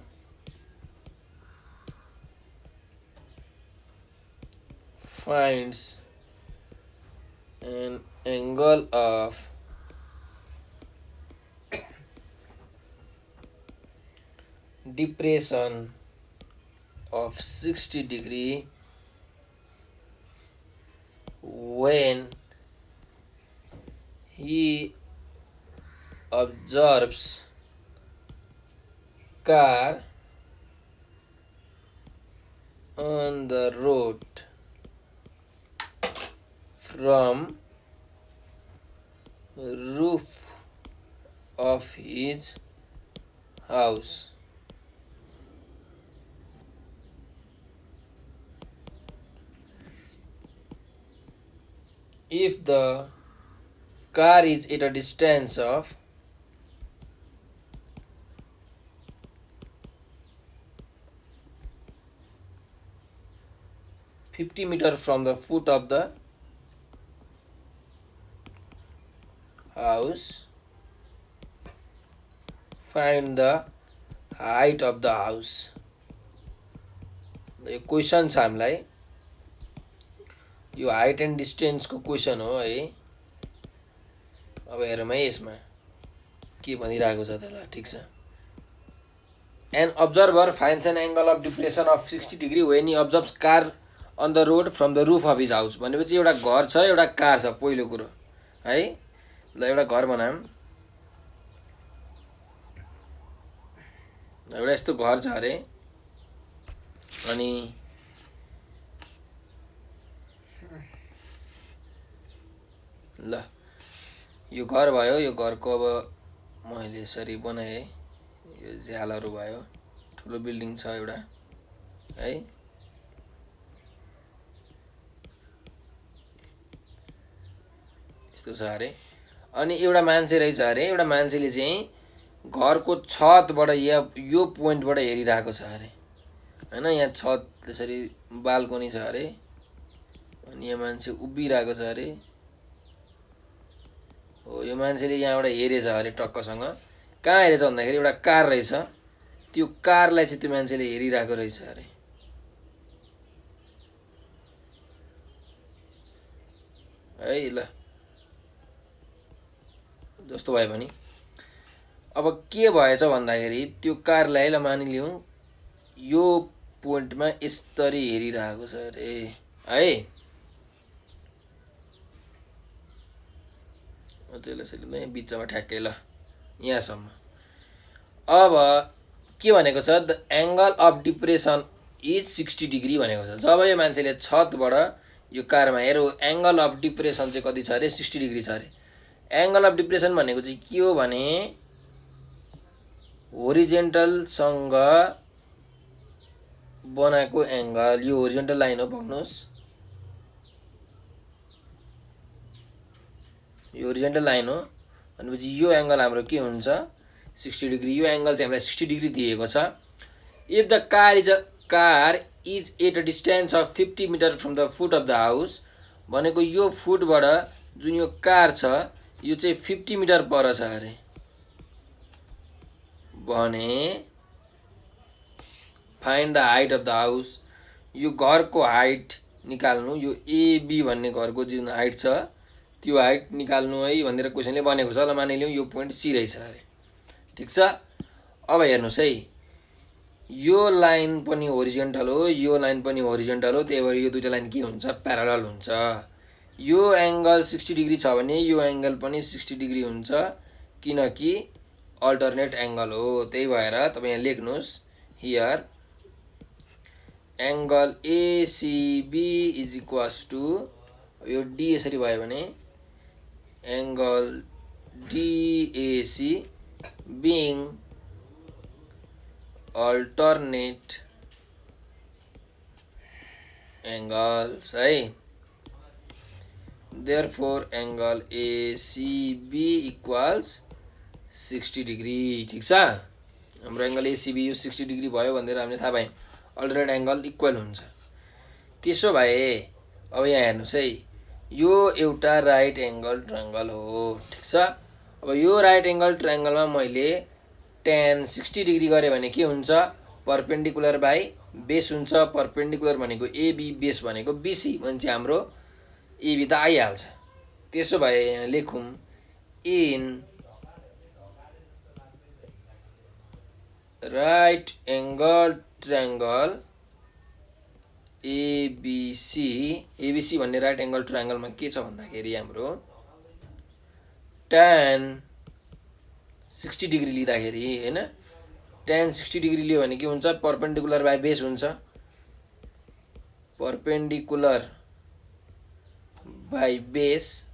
finds an angle of depression of 60 degree when he observes car on the road from roof of his house. If the car is at a distance of 50 meters from the foot of the house, find the height of the house। यो question छ हामीलाई, यो height and डिस्टेन्सको question हो है। अब हेरौँ है यसमा के भनिरहेको छ त। ल ठिक छ। An observer finds an angle of depression of 60 degree when he observes car on the road from the roof of his house. भनेपछि एउटा घर छ, एउटा कार छ पहिलो कुरो है। ल एउटा घर बनाऊँ, एउटा यस्तो घर छ अरे। अनि ल यो घर भयो। यो घरको अब मैले यसरी बनाएँ, यो झ्यालहरू भयो, ठुलो बिल्डिङ छ एउटा है। यस्तो छ अरे। अनि एउटा मान्छे रहेछ अरे। एउटा मान्छेले चाहिँ घरको छतबाट यो पोइन्टबाट हेरिरहेको छ अरे हैन। यहाँ छत त्यसरी बाल्कनी छ अरे। अनि यहाँ मान्छे उभिरहेको छ अरे। हो यो मान्छेले यहाँबाट हेरेछ अरे टक्कसँग। कहाँ हेरेछ भन्दाखेरि एउटा कार रहेछ, त्यो कारलाई चाहिँ त्यो मान्छेले हेरिरहेको रहेछ अरे है। ल जस्तो भयो भने अब के भएछ भन्दाखेरि त्यो कारलाई ल मानिलिउँ यो पोइन्टमा यसरी हेरिरहेको छ अरे है। त्यसले बिचमा ठ्याक्कै ल यहाँसम्म। अब के भनेको छ, the angle of depression is 60 degree भनेको छ। जब यो मान्छेले छतबाट यो कारमा हेऱ्यो, एङ्गल अफ डिप्रेसन चाहिँ कति छ अरे, 60 डिग्री छ अरे। एङ्गल अफ डिप्रेसन भनेको चाहिँ के हो भने होरिजेन्टलसँग बनाएको एङ्गल। यो होरिजेन्टल लाइन हो, पक्नुहोस् यो होरिजेन्टल लाइन हो। भनेपछि यो एङ्गल हाम्रो के हुन्छ, 60 डिग्री। यो एङ्गल चाहिँ हामीलाई 60 डिग्री दिएको छ। If the car is at a distance of 50 metre from the foot of the house भनेको यो फुटबाट जुन यो कार छ यो चाहिँ 50 मिटर पर छ अरे भने find the height of the house. यो घरको हाइट निकाल्नु। यो एबी भन्ने घरको जुन हाइट छ त्यो हाइट निकाल्नु है भनेर क्वेसनले भनेको छ। ल मानिलिउँ यो पोइन्ट सी रहेछ अरे। ठिक छ। अब हेर्नुहोस् है, यो लाइन पनि होरिजेन्टल हो, यो लाइन पनि होरिजेन्टल हो, त्यही भएर यो दुईटा लाइन के हुन्छ, प्यारलल हुन्छ। यो एङ्गल 60 डिग्री छ भने यो एङ्गल पनि 60 डिग्री हुन्छ, किनकि अल्टरनेट एङ्गल हो। त्यही भएर तपाईँ यहाँ लेख्नुहोस् here angle ACB is equals to, यो डी यसरी भयो भने angle DAC being alternate angles है। Therefore angle ACB equals 60 degree. ठिक छ, हाम्रो एङ्गल एसिबी यो 60 डिग्री भयो भनेर हामीले थाहा पायौँ, अल्टरनेट एङ्गल इक्वल हुन्छ। त्यसो भए अब यहाँ हेर्नुहोस् है, यो एउटा राइट एङ्गल ट्रायङ्गल हो। ठिक छ, अब यो राइट एङ्गल ट्रायङ्गलमा मैले tan 60 डिग्री गरेँ भने के हुन्छ, परपेन्डिकुलर बाई बेस हुन्छ। परपेन्डिकुलर भनेको एबी, बेस भनेको बिसी भने चाहिँ हाम्रो एबी त आइहाल्छ। त्यसो भए यहाँ लेखौँ in right angle triangle ABC, ABC भन्ने राइट एङ्गल ट्रायङ्गलमा के छ भन्दाखेरि हाम्रो tan 60 डिग्री लिँदाखेरि हैन, tan 60 डिग्री लियो भने के हुन्छ, परपेन्डिकुलर बाई बेस हुन्छ। परपेन्डिकुलर बाई बेस,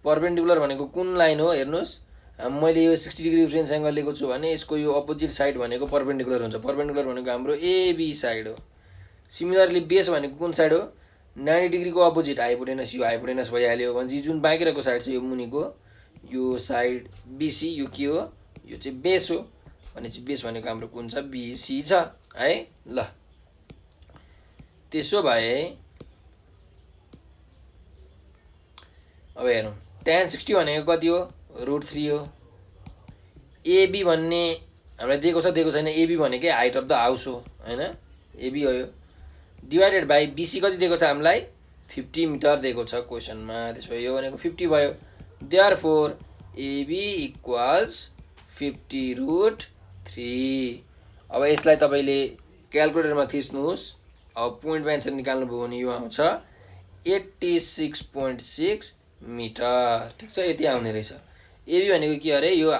परपेन्डिकुलर भनेको कुन लाइन हो हेर्नुहोस्, मैले यो 60 डिग्री डिफ्रेन्स एङ्गल लिएको छु भने यसको यो अपोजिट साइड भनेको परपेन्डिकुलर हुन्छ। परपेन्डिकुलर भनेको हाम्रो एबी साइड हो। सिमिलरली बेस भनेको कुन साइड हो, 90 डिग्रीको अपोजिट हाइपोटेनस, यो हाइपोटेनस भइहाल्यो भने जुन बाँकी रहेको साइड छ यो मुनिको यो साइड बिसी, यो के हो, यो चाहिँ बेस हो भनेपछि बेस भनेको हाम्रो कुन छ, बिसी छ है। ल त्यसो भए अब हेरौँ, tan 60 भनेको कति हो, √3 हो। एबी भन्ने हामीलाई दिएको छ दिएको छैन, एबी भनेकै हाइट अफ द हाउस हो हैन, एबी हो यो, डिभाइडेड बाई बिसी कति दिएको छ हामीलाई, 50 मिटर दिएको छ क्वेसनमा। त्यसो भए यो भनेको 50 भयो। Therefore AB equals 50√3। अब यसलाई तपाईँले क्यालकुलेटरमा थिच्नुहोस्। अब पोइन्टमा एन्सर निकाल्नुभयो भने यो आउँछ 86.6 मिटर। ठिक छ, यति आउने रहेछ। एबी भनेको के अरे, यो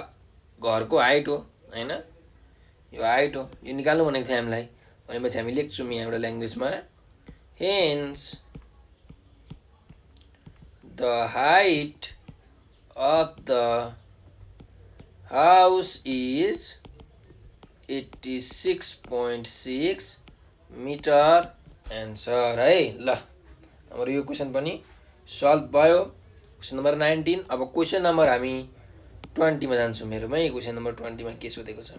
घरको हाइट हो हैन, यो हाइट हो, यो निकाल्नु भनेको थियो हामीलाई। भनेपछि हामी लेख्छौँ यहाँ एउटा ल्याङ्ग्वेजमा, hence the height of the house is 86.6 metre answer है। ल हाम्रो यो क्वेसन पनि सल्भ भयो, क्वेसन नम्बर 19। अब क्वेसन नम्बर हामी 20 मा जान्छौँ। मेरोमै क्वेसन नम्बर 20 मा के सोधेको छ,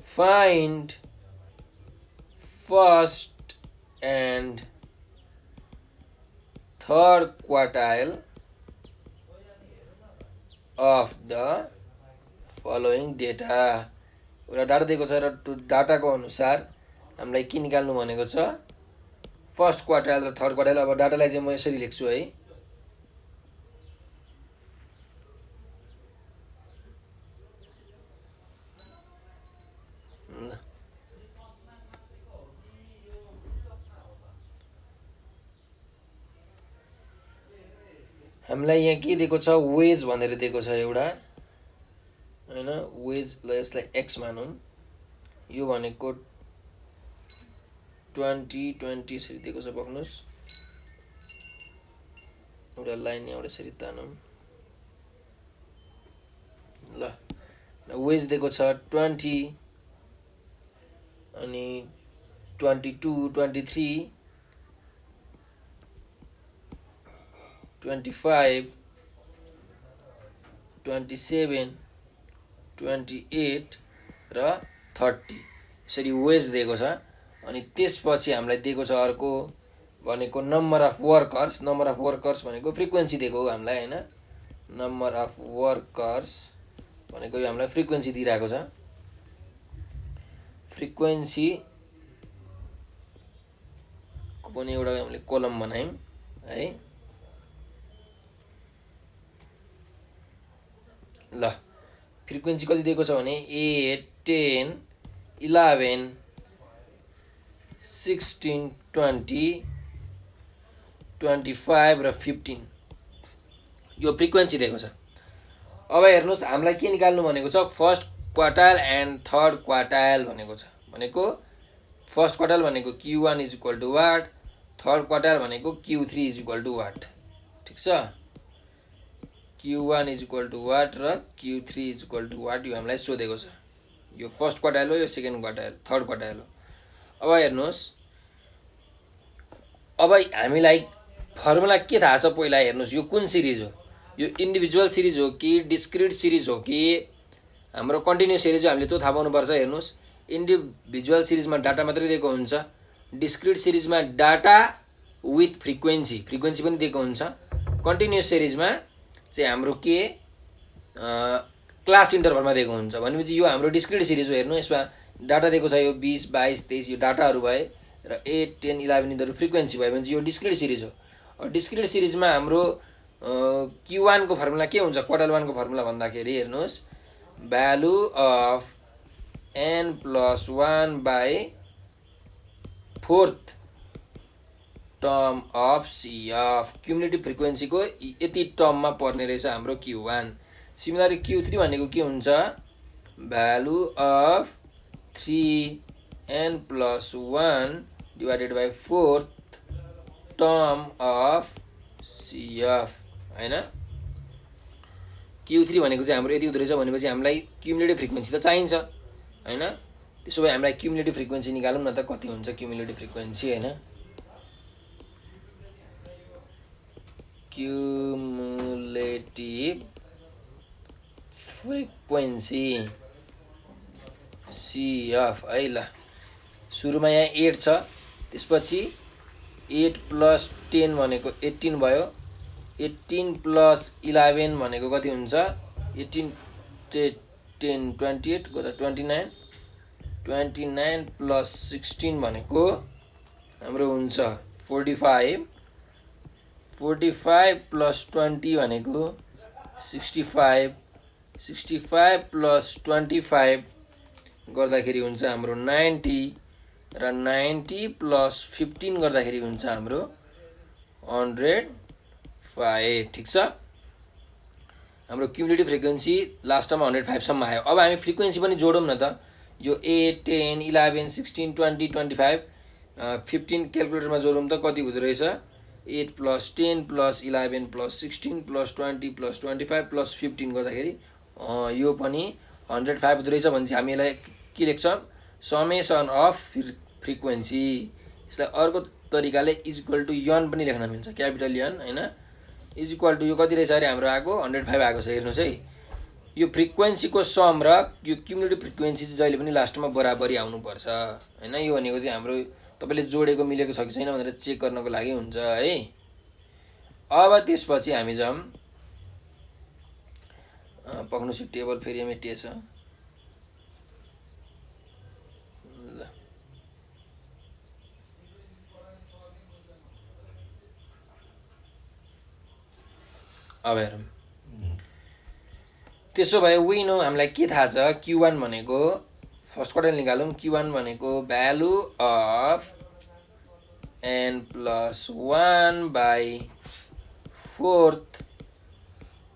find first and third quartile of the following data. एउटा डाटा दिएको छ र त्यो डाटाको अनुसार हामीलाई के निकाल्नु भनेको छ, फर्स्ट क्वार्टाइल र थर्ड क्वार्टाइल। अब डाटालाई चाहिँ म यसरी लेख्छु है, हामीलाई यहाँ के दिएको छ, वेज भनेर दिएको छ एउटा हैन, वेज। ल यसलाई एक्स मानौँ, यो भनेको 20 यसरी दिएको छ। बक्नुहोस्, एउटा लाइन यहाँबाट यसरी तानौँ। ल वेज दिएको छ 20 अनि 22, 23, 25, 27, 28 र 30 यसरी वेज दिएको छ। अनि त्यसपछि हामीलाई दिएको छ अर्को भनेको number of workers. Number of workers भनेको फ्रिक्वेन्सी दिएको हो हामीलाई हैन, नम्बर अफ वर्कर्स भनेको यो हामीलाई फ्रिक्वेन्सी दिइरहेको छ। फ्रिक्वेन्सी को पनि एउटा हामीले कोलम बनायौँ है। ल फ्रिक्वेन्सी कति दिएको छ भने 8 10 11 16 20 25 र 15 यो फ्रिक्वेन्सी दिएको छ। अब हेर्नुस् हामीलाई के निकाल्नु भनेको छ first quartile and third quartile भनेको छ। भनेको फर्स्ट क्वार्टाइल भनेको Q1 is equal to what, third quartile भनेको Q3 is equal to what. ठिक छ, Q1 is equal to what र Q3 is equal to what, यो हामीलाई सोधेको छ। यो फर्स्ट क्वार्टाइल हो, यो सेकेन्ड क्वार्टाइल, थर्ड क्वार्टाइल हो। अब हेर्नुहोस्, अब हामीलाई फर्मुला के थाहा छ पहिला हेर्नुहोस्, यो कुन सिरिज हो, यो इन्डिभिजुअल सिरिज हो कि डिस्क्रिट सिरिज हो कि हाम्रो कन्टिन्युस सिरिज हो, हामीले त्यो थाहा पाउनुपर्छ। हेर्नुहोस्, इन्डिभिजुअल सिरिजमा डाटा मात्रै दिएको हुन्छ, डिस्क्रिट सिरिजमा डाटा विथ फ्रिक्वेन्सी पनि दिएको हुन्छ, कन्टिन्युस सिरिजमा चाहिँ हाम्रो के क्लास इन्टरभलमा दिएको हुन्छ। भनेपछि यो हाम्रो डिस्क्रिट सिरिज हो। हेर्नु, यसमा डाटा दिएको छ, यो 20 22 23 यो डाटाहरू भए र 8 10 11 यिनीहरू फ्रिक्वेन्सी भयो भने चाहिँ यो डिस्क्रिट सिरिज हो। डिस्क्रिट सिरिजमा हाम्रो Q1 को फर्मुला के हुन्छ, क्वार्टाइल 1 को फर्मुला भन्दाखेरि हेर्नुहोस्, value of n + 1 / 4th term of CF, cumulative फ्रिक्वेन्सीको यति टर्ममा पर्ने रहेछ हाम्रो Q1। सिमिलरली Q3 भनेको के हुन्छ, value of 3n + 1 / 4th term of CF हैन। Q3 भनेको चाहिँ हाम्रो यति हुँदो रहेछ भनेपछि हामीलाई क्युमुलेटिभ फ्रिक्वेन्सी त चाहिन्छ हैन। त्यसो भए हामीलाई क्युमुलेटिभ फ्रिक्वेन्सी निकालौँ न त, कति हुन्छ क्युमुलेटिभ फ्रिक्वेन्सी हैन। क्युमुलेटिभ फ्रिक्वेन्सी CF है। ल, सुरुमा यहाँ 8 छ, त्यसपछि 8 + 10 भनेको 18 भयो, 18 + 11 भनेको कति हुन्छ, 18 10 28 गोदा 29, 29 + 16 भनेको हाम्रो हुन्छ 45, 45 + 20 भनेको 65, 65 + 25 गर्दाखेरि हुन्छ हाम्रो 90 र 90 + 15 गर्दाखेरि हुन्छ हाम्रो 105। ठिक छ, हाम्रो क्युमुलेटिभ फ्रिक्वेन्सी लास्टमा 105 सम्म आयो। अब हामी फ्रिक्वेन्सी पनि जोडौँ न त, यो 8 10 11 16 20 25 15 क्यालकुलेटरमा जोडौँ त कति हुँदो रहेछ, 8 + 10 + 11 + 16 + 20 + 25 + 15 गर्दाखेरि यो पनि 105 हुँदो रहेछ। भने चाहिँ हामी यसलाई के लेख्छौँ, समेसन अफ फ्रिक्वेन्सी। यसलाई अर्को तरिकाले इक्वल टु यन पनि लेख्न मिल्छ, क्यापिटल यन हैन। इक्वल टु यो कति रहेछ अरे हाम्रो आएको 105 आएको छ। हेर्नुहोस् है, यो फ्रिक्वेन्सीको सम र यो क्युमुलेटिभ फ्रिक्वेन्सी चाहिँ जहिले पनि लास्टमा बराबरी आउनुपर्छ हैन। यो भनेको चाहिँ हाम्रो तपाईँले जोडेको मिलेको छ कि छैन भनेर चेक गर्नको लागि हुन्छ है। अब त्यसपछि हामी जाऊँ, पक्नुहोस् यो टेबल फेरि मेटिएछ। अब हेरौँ, त्यसो भए नो हामीलाई के थाहा छ, Q1 भनेको फर्स्ट क्वार्टाइल निकालौँ। Q1 भनेको value of n + 1 / 4th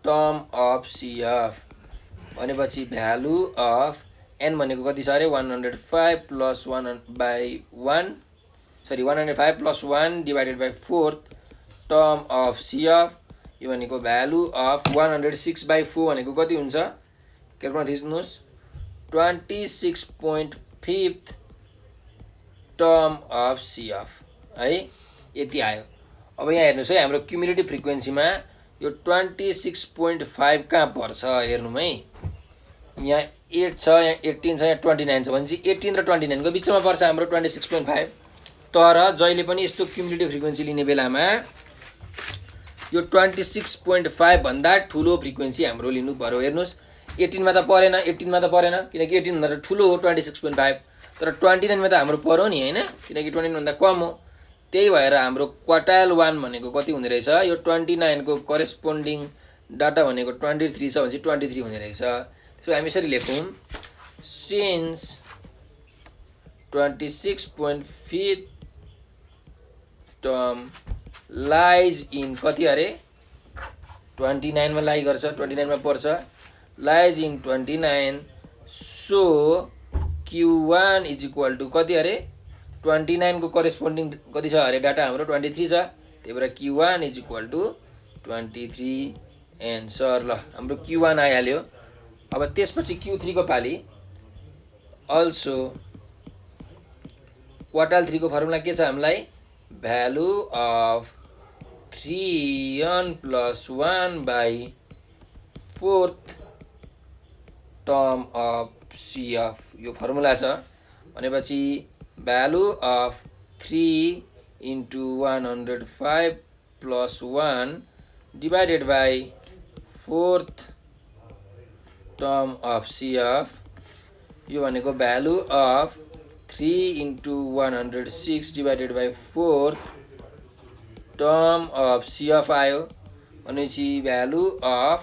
term of CF भनेपछि भ्यालु अफ n भनेको कति छ अरे 105 + 1/1 sorry 105 + 1 / 4th term of CF। यो भनेको भ्यालु अफ 106/4 भनेको कति हुन्छ, क्यालकुलेटर थिच्नुहोस्, 26.5th टर्म अफ CF है। यति आयो। अब यहाँ हेर्नुहोस् है, हाम्रो क्युमुलेटिभ फ्रिक्वेन्सीमा यो 26.5 कहाँ पर्छ हेर्नु है। यहाँ 8 छ, यहाँ 18 छ, यहाँ 29 छ भनेपछि 18 र 29 को बिचमा पर्छ हाम्रो 26.5। तर जहिले पनि यस्तो क्युमुलेटिभ फ्रिक्वेन्सी लिने बेलामा यो 26.5 भन्दा ठुलो फ्रिक्वेन्सी हाम्रो लिनु पर्यो। हेर्नुहोस्, 18 मा त परेन, 18 मा त परेन किनकि 18 भन्दा ठुलो हो 26.5, तर 29 मा त हाम्रो पर्यो नि हैन, किनकि 29 भन्दा कम हो। त्यही भएर हाम्रो क्वार्टाइल 1 भनेको कति हुने रहेछ, यो 29 को करेस्पोन्डिङ डाटा भनेको 23 छ भने चाहिँ 23 हुने रहेछ। सो हामी यसरी लेखौँ सिन्स 26.5 टर्म लाइज इन कति अरे 29 मा लाई गर्छ 29 मा पर्छ lies in 29 so Q1 is equal to कति अरे 29 को करेस्पोन्डिङ कति छ अरे डाटा हाम्रो 23 छ त्यही भएर Q1 is equal to 23 answer. ल हाम्रो Q1 आइहाल्यो। अब त्यसपछि Q3 को पाली अल्सो क्वार्टाइल 3 को फर्मुला के छ हामीलाई value of 3n + 1 by 4th term of CF यो फर्मुला छ भनेपछि value of 3 into 105 plus 1 divided by 4th term of CF यो भनेको value of 3 into 106 divided by 4th term of CF आयो भनेपछि भ्यालु अफ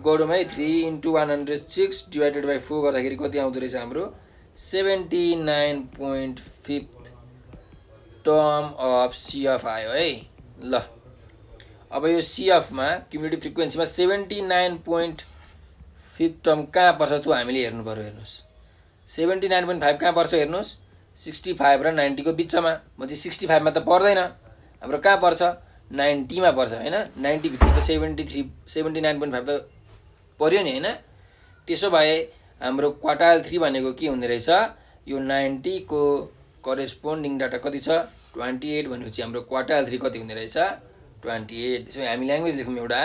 गरौँ है 3 into 106 divided by 4 गर्दाखेरि कति आउँदो रहेछ हाम्रो 79.5 टर्म अफ CF आयो है। ल अब यो CF मा क्युमुलेटिभ फ्रिक्वेन्सीमा 79.5 टर्म कहाँ पर्छ त्यो हामीले हेर्नु पर्यो। हेर्नुस् 79.5 कहाँ पर्छ हेर्नुस् 65 र 90 को बिचमा मतलब 65 मा त पर्दैन हाम्रो कहाँ पर्छ 90 मा पर्छ हैन 90 भित्र त 79.5 त पर्यो नि हैन। त्यसो भए हाम्रो क्वार्टाइल 3 भनेको के हुँदै रहेछ यो 90 को करेस्पोन्डिङ डाटा कति छ 28 भनेपछि हाम्रो क्वार्टाइल 3 कति हुँदै रहेछ 28। त्यसो हामी ल्याङ्ग्वेज लेखौँ एउटा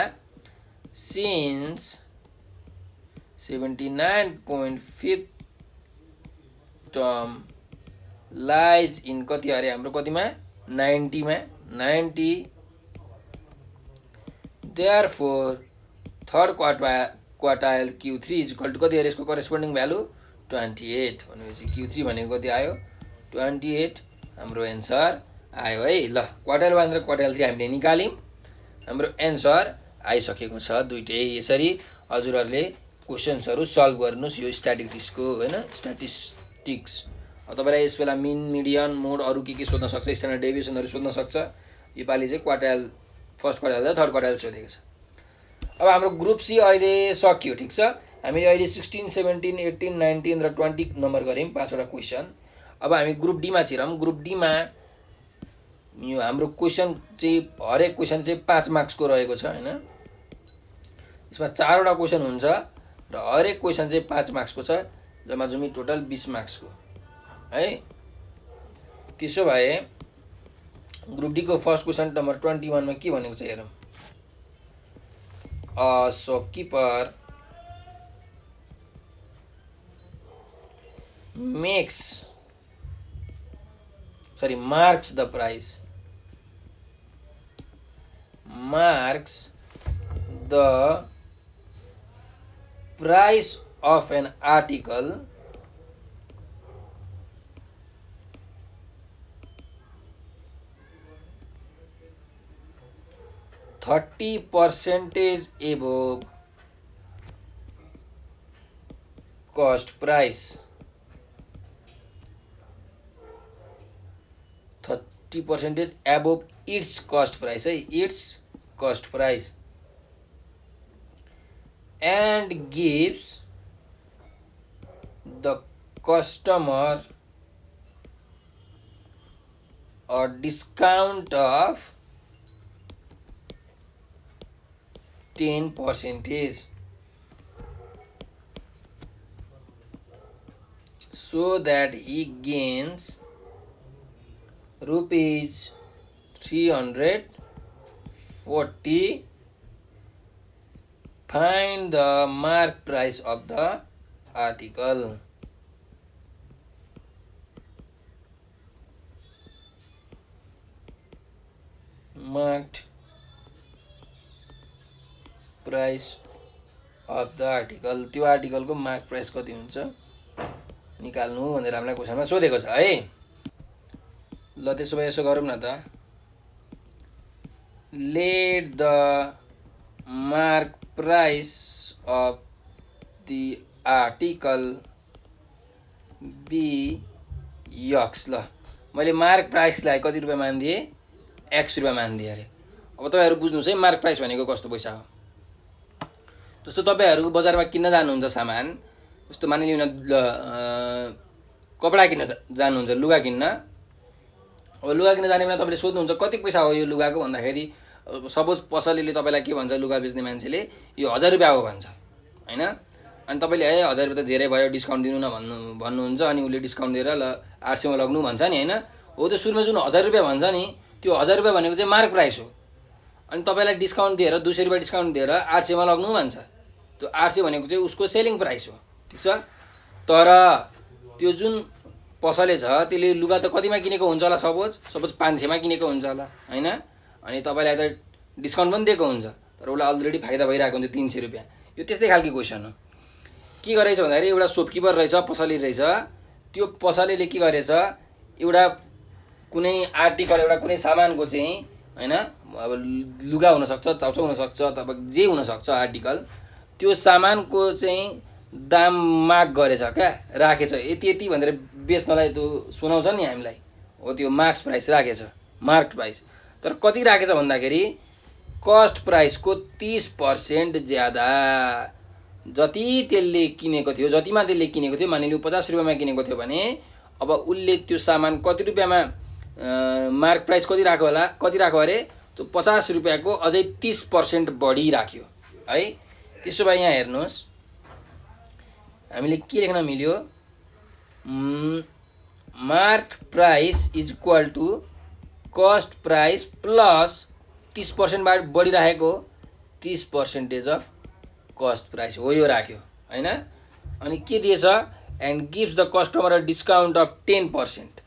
सिन्स 79.5 टर्म लाइज इन कति अरे हाम्रो कतिमा 90 मा 90 therefore third quartile Q3 is equal to कति अरे यसको करेस्पोन्डिङ भ्यालु 28 भनेपछि Q3 भनेको कति आयो 28 हाम्रो एन्सर आयो है। ल क्वार्टाइल 1 र क्वार्टाइल 3 हामीले निकाल्यौं हाम्रो एन्सर आइसकेको छ दुईटै। यसरी हजुरहरुले क्वेशन्सहरु सल्भ गर्नुस् यो स्ट्याटिस्टिक्सको हैन स्ट्याटिस्टिक्स। तपाईलाई यस बेला मिन मिडियन मोड अरु के सोध्न सक्छ स्ट्यान्डर्ड डेभिएसनहरु सोध्न सक्छ। यो पाली चाहिँ क्वार्टाइल फर्स्ट क्वार्टाइल र थर्ड क्वार्टाइल सोधेको छ। अब हाम्रो ग्रुप सी अहिले सकियो ठीक छ। हामीले अहिले 16 17 18 19 र 20 नम्बर गर्यौं 5 वटा क्वेशन। अब हामी ग्रुप डी मा छिरौं। ग्रुप डी मा यो हाम्रो क्वेशन चाहिँ हरेक क्वेशन चाहिँ 5 मार्क्स को रहेको छ हैन। यसमा 4 वटा क्वेशन हुन्छ र हरेक क्वेशन चाहिँ 5 मार्क्स को छ जम्मा जम्मी टोटल 20 मार्क्स को है। त्यसो भए ग्रुप डी को फर्स्ट क्वेशन नम्बर 21 मा के भनेको छ हेरौं। A shopkeeper marks the price of an article %30 above cost price 30% above its cost price है its cost price and gives the customer a discount of 10% so that he gains rupees 340. Find the mark price of the article. Marked price of the article त्यो article को mark price कति हुन्छ निकाल्नु भनेर हामीलाई क्वेशनमा सोधेको छ है। ल त्यसो भए यसो गरौँ न त। Let the mark price of the article be x. ल मैले मार्क प्राइसलाई कति रुपियाँ मानिदिएँ, एक्स रुपियाँ मानिदिएँ अरे। अब तपाईँहरू बुझ्नुहोस् है मार्क प्राइस भनेको कस्तो पैसा हो। जस्तो तपाईँहरू बजारमा किन्न जानुहुन्छ सामान, जस्तो मानिलिउँ न कपडा किन्न जानुहुन्छ, लुगा किन्न। अब लुगा किन्न जाने बेला तपाईँले सोध्नुहुन्छ कति पैसा हो यो लुगाको भन्दाखेरि सपोज पसलेले तपाईँलाई के भन्छ, लुगा बेच्ने मान्छेले यो 1000 रुपियाँ हो भन्छ होइन। अनि तपाईँले है 1000 रुपियाँ त धेरै भयो डिस्काउन्ट दिनु न भन्नुहुन्छ, अनि उसले डिस्काउन्ट दिएर ल 800 मा लग्नु भन्छ नि होइन। हो त्यो सुरुमा जुन 1000 रुपियाँ भन्छ नि त्यो 1000 रुपियाँ भनेको चाहिँ मार्क प्राइस हो। अनि तपाईँलाई डिस्काउन्ट दिएर 200 रुपियाँ डिस्काउन्ट दिएर 800 मा लग्नु भन्छ। त्यो 800 भनेको चाहिँ उसको सेलिङ प्राइस हो, ठिक छ। तर त्यो जुन पसले छ त्यसले लुगा त कतिमा किनेको हुन्छ होला, सपोज 500 मा किनेको हुन्छ होला होइन। अनि तपाईँलाई त डिस्काउन्ट पनि दिएको हुन्छ, तर उसलाई अलरेडी फाइदा भइरहेको हुन्छ 300 रुपियाँ। यो त्यस्तै खालको क्वेसन हो। के गरेछ भन्दाखेरि एउटा सोपकिपर रहेछ, पसले रहेछ। त्यो पसलेले के गरेछ, एउटा कुनै आर्टिकल, एउटा कुनै सामानको चाहिँ होइन, अब लुगा हुनसक्छ, चाउचाउ हुनसक्छ, तपाईँ जे हुनसक्छ आर्टिकल, त्यो सामानको चाहिँ दाम माग गरेछ क्या, राखेछ यति यति भनेर बेच्नलाई त्यो सुनाउँछ नि हामीलाई, हो त्यो मार्क्स प्राइस राखेछ, मार्क प्राइस। तर कति राखेछ भन्दाखेरि कस्ट प्राइसको 30% ज्यादा। जति त्यसले किनेको थियो, जतिमा त्यसले किनेको थियो, मानिलिउँ 50 रुपियाँमा किनेको थियो भने अब उसले त्यो सामान कति रुपियाँमा मार्क प्राइस कति राख्यो होला, कति राख्यो अरे, त्यो 50 रुपियाँको अझै 30% बढी राख्यो है। त्यसो भए यहाँ हेर्नुहोस् हामीले के लेख्न मिल्यो, mark price is equal to cost price plus 30% बढी राखेको 30% अफ कस्ट प्राइस हो, यो राख्यो होइन। अनि के दिएछ, and gives the customer a discount of 10%।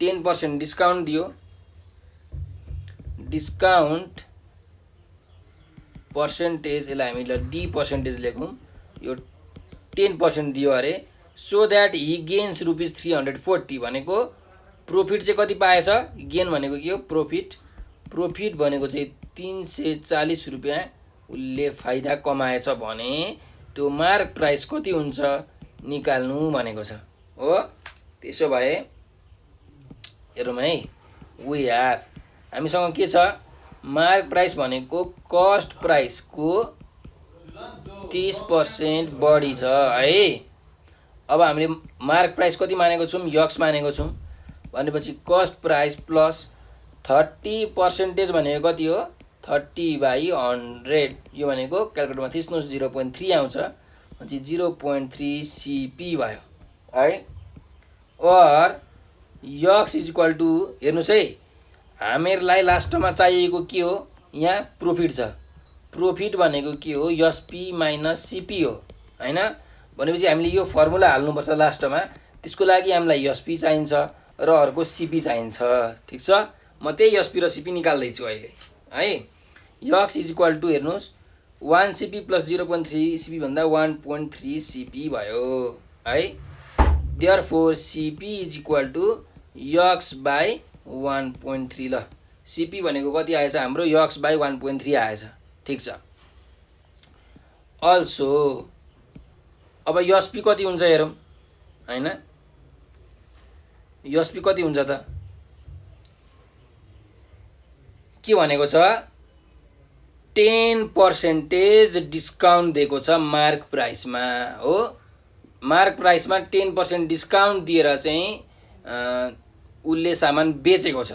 10% discount दियो, डिस्काउन्ट पर्सेन्टेज, यसलाई हामीले डी पर्सेन्टेज लेखौँ, यो 10% दियो अरे। So that he gains rupees 340 भनेको प्रोफिट चाहिँ कति पाएछ, गेन भनेको के हो, प्रॉफिट भनेको चाहिँ 340 रुपियाँ उसले फाइदा कमाएछ भने त्यो मार्क प्राइस कति हुन्छ निकाल्नु भनेको छ हो। त्यसो भए हेरौँ है, हामीसँग के छ, मार्क प्राइस भनेको कस्ट प्राइसको 30% बढी छ है। अब हामीले मार्क प्राइस कति मानेको छौँ, यक्स मानेको छौँ भनेपछि कस्ट प्राइस प्लस 30% भनेको कति हो, 30/100। यो भनेको क्यालकुलेटरमा थिच्नुहोस् 0.3 आउँछ, भनेपछि 0.3 CP भयो है। और यक्स इज इक्वल टु, हेर्नुहोस् है हामीहरूलाई लास्टमा चाहिएको के हो, यहाँ प्रोफिट छ। प्रोफिट भनेको के हो, एसपी माइनस सिपी हो होइन। भनेपछि हामीले यो फर्मुला हाल्नुपर्छ लास्टमा। त्यसको लागि हामीलाई एसपी चाहिन्छ र अर्को सिपी चाहिन्छ, ठिक छ। म त्यही एसपी र सिपी निकाल्दैछु अहिले है। यक्स इज इक्वल टु हेर्नुहोस् 1 CP प्लस 0.3 CP भन्दा 1.3 CP भयो है। Therefore CP is equal to x by 1.3। ल सिपी भनेको कति आएछ हाम्रो, यक्स बाई 1.3 आएछ, ठिक छ। अल्सो अब एसपी कति हुन्छ हेरौँ होइन, एसपी कति हुन्छ त, के भनेको छ 10% डिस्काउन्ट दिएको छ मार्क प्राइसमा हो। मार्क प्राइसमा 10% डिस्काउन्ट दिएर चाहिँ उसले सामान बेचेको छ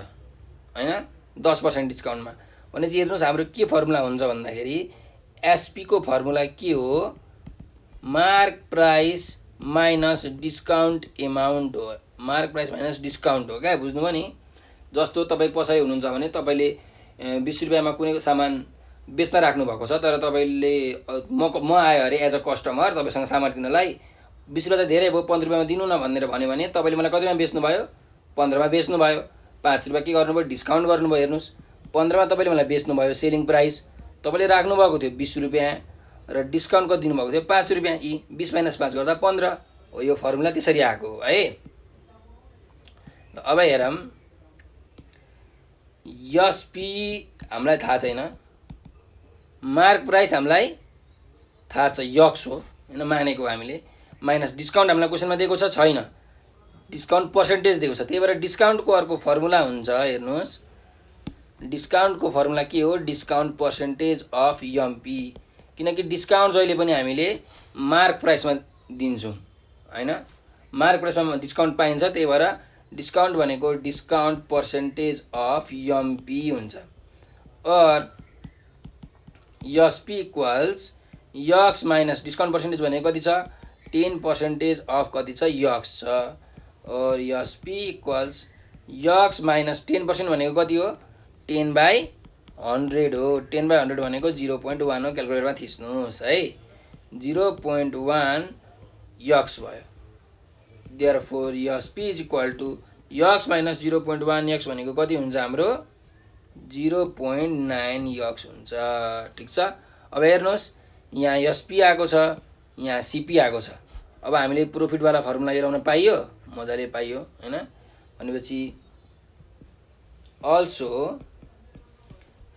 होइन, 10% डिस्काउन्टमा। भनेपछि हेर्नुहोस् हाम्रो के फर्मुला हुन्छ भन्दाखेरि एसपी को फर्मुला के हो, mark price minus discount amount हो। मार्क प्राइस माइनस डिस्काउन्ट हो क्या, बुझ्नुभयो नि। जस्तो तपाईँ पसले हुनुहुन्छ भने तपाईँले 20 रुपियाँमा कुनै सामान बेच्न राख्नु भएको छ, तर तपाईँले म आएँ अरे एज अ कस्टमर तपाईँसँग सामान किन्नलाई 20 रुपियाँ त धेरै भयो, 15 रुपियाँमा दिनु न भनेर भन्यो भने तपाईँले मलाई कतिमा बेच्नुभयो, 15 मा बेच्नुभयो। 5 रुपियाँ के गर्नुभयो, डिस्काउन्ट गर्नुभयो। हेर्नुहोस् 15 मा तपाईँले मलाई बेच्नुभयो, सेलिङ प्राइस तपाईँले राख्नुभएको थियो 20 रुपियाँ र डिस्काउन्ट कति दिनुभएको थियो 5 रुपियाँ। यी 20 - 5 गर्दा 15 हो। यो फर्मुला त्यसरी आएको हो है। अब हेरौँ एसपी हामीलाई थाहा छैन, मार्क प्राइस हामीलाई थाहा छ यक्स हो हैन मानेको हामीले माइनस डिस्काउन्ट हामीलाई क्वेसनमा दिएको छ छैन डिस्काउन्ट पर्सेन्टेज दिएको छ त्यही भएर डिस्काउन्टको अर्को फर्मुला हुन्छ हेर्नुहोस् डिस्काउन्टको फर्मुला के हो डिस्काउन्ट पर्सेन्टेज अफ एमपी किनकि डिस्काउन्ट जहिले पनि हामीले मार्क प्राइसमा दिन्छौँ हैन मार्क प्राइसमा डिस्काउन्ट पाइन्छ त्यही भएर डिस्काउन्ट भनेको डिस्काउन्ट पर्सेन्टेज अफ एमपी हुन्छ और SP equals x minus discount percentage भनेको कति छ 10% अफ कति छ यक्स छ और एसपी इक्वल्स यक्स माइनस 10% भनेको कति हो 10/100 हो 10/100 भनेको 0.1 हो क्याल्कुलेटरमा थिच्नुहोस् है 0.1 यक्स भयो therefore SP is equal to x minus 0.1 x भनेको कति हुन्छ हाम्रो 0.9 यक्स हुन्छ ठीक छ अब हेर्नुहोस् यहाँ एसपी आएको छ यहाँ सीपी आएको छ अब हामीले प्रॉफिट वाला फर्मुला हेराउन पाइयो मजाले पाइयो हैन भनेपछि अल्सो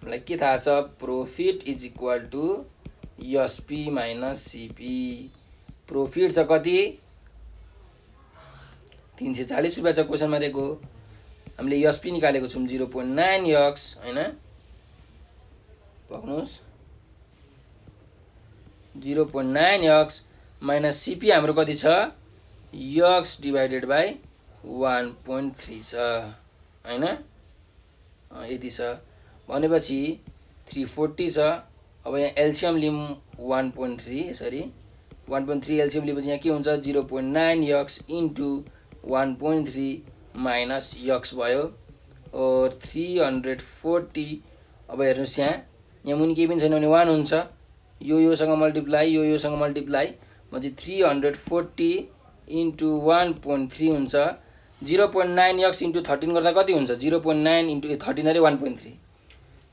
हामीलाई के थाहा छ profit is equal to SP minus CP profit छ कति 340 रुपैयाँ छ क्वेसनमा दिएको हामीले एसपी निकालेको छौं 0.9 यक्स हैन पक्नुस् 0.9 यक्स माइनस सीपी हाम्रो कति छ यक्स डिवाइडेड बाइ 1.3 छ हैन यति छ भनेपछि 340 छ अब यहाँ एलसीएम लिम 1.3 यसरी 1.3 एलसीएम लिएपछि यहाँ के हुन्छ 0.9 यक्स इन्टु 1.3 माइनस यक्स भयो और 340 अब हेर्नुस् यहाँ मुनि केही पनि छैन भने 1 हुन्छ योसँग मल्टिप्लाई योसँग मल्टिप्लाई म्हणजे 340 इन्टु 1.3 हुन्छ 0.9 यक्स इन्टु 13 गर्दा कति हुन्छ 0.9 इन्टु 13 अरे 1.3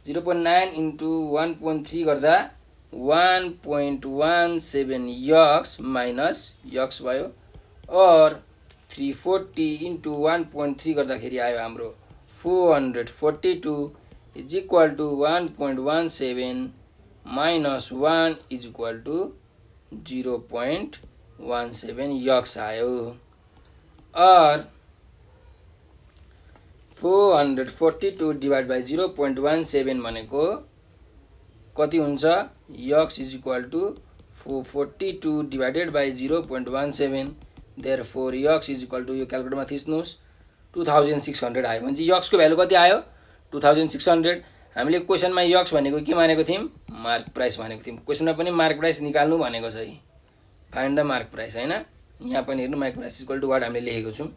0.9 इन्टु 1.3 गर्दा 1.17 यक्स माइनस यक्स भयो और 340 इन्टु 1.3 गर्दाखेरि आयो हाम्रो 442 is equal to 1.17 minus 1 is equal to 0.17 x आयो और 442 डिवाइड बाई 0.17 भनेको कति हुन्छ x is equal to 442 divided by 0.17 therefore x is equal to यो क्याल्कुलेटरमा थिच्नुस् 2600 आयो भने यक्स को भ्यालु कति आयो 2600 हामीले क्वेशनमा यक्स भनेको के मानेको थियौं मार्क प्राइस मानेको थियौं क्वेशनमा पनि मार्क प्राइस निकाल्नु भनेको छ है फाइन्ड द मार्क प्राइस हैन यहाँ पनि हेर्नु mark price equal to what हामीले लेखेको छौं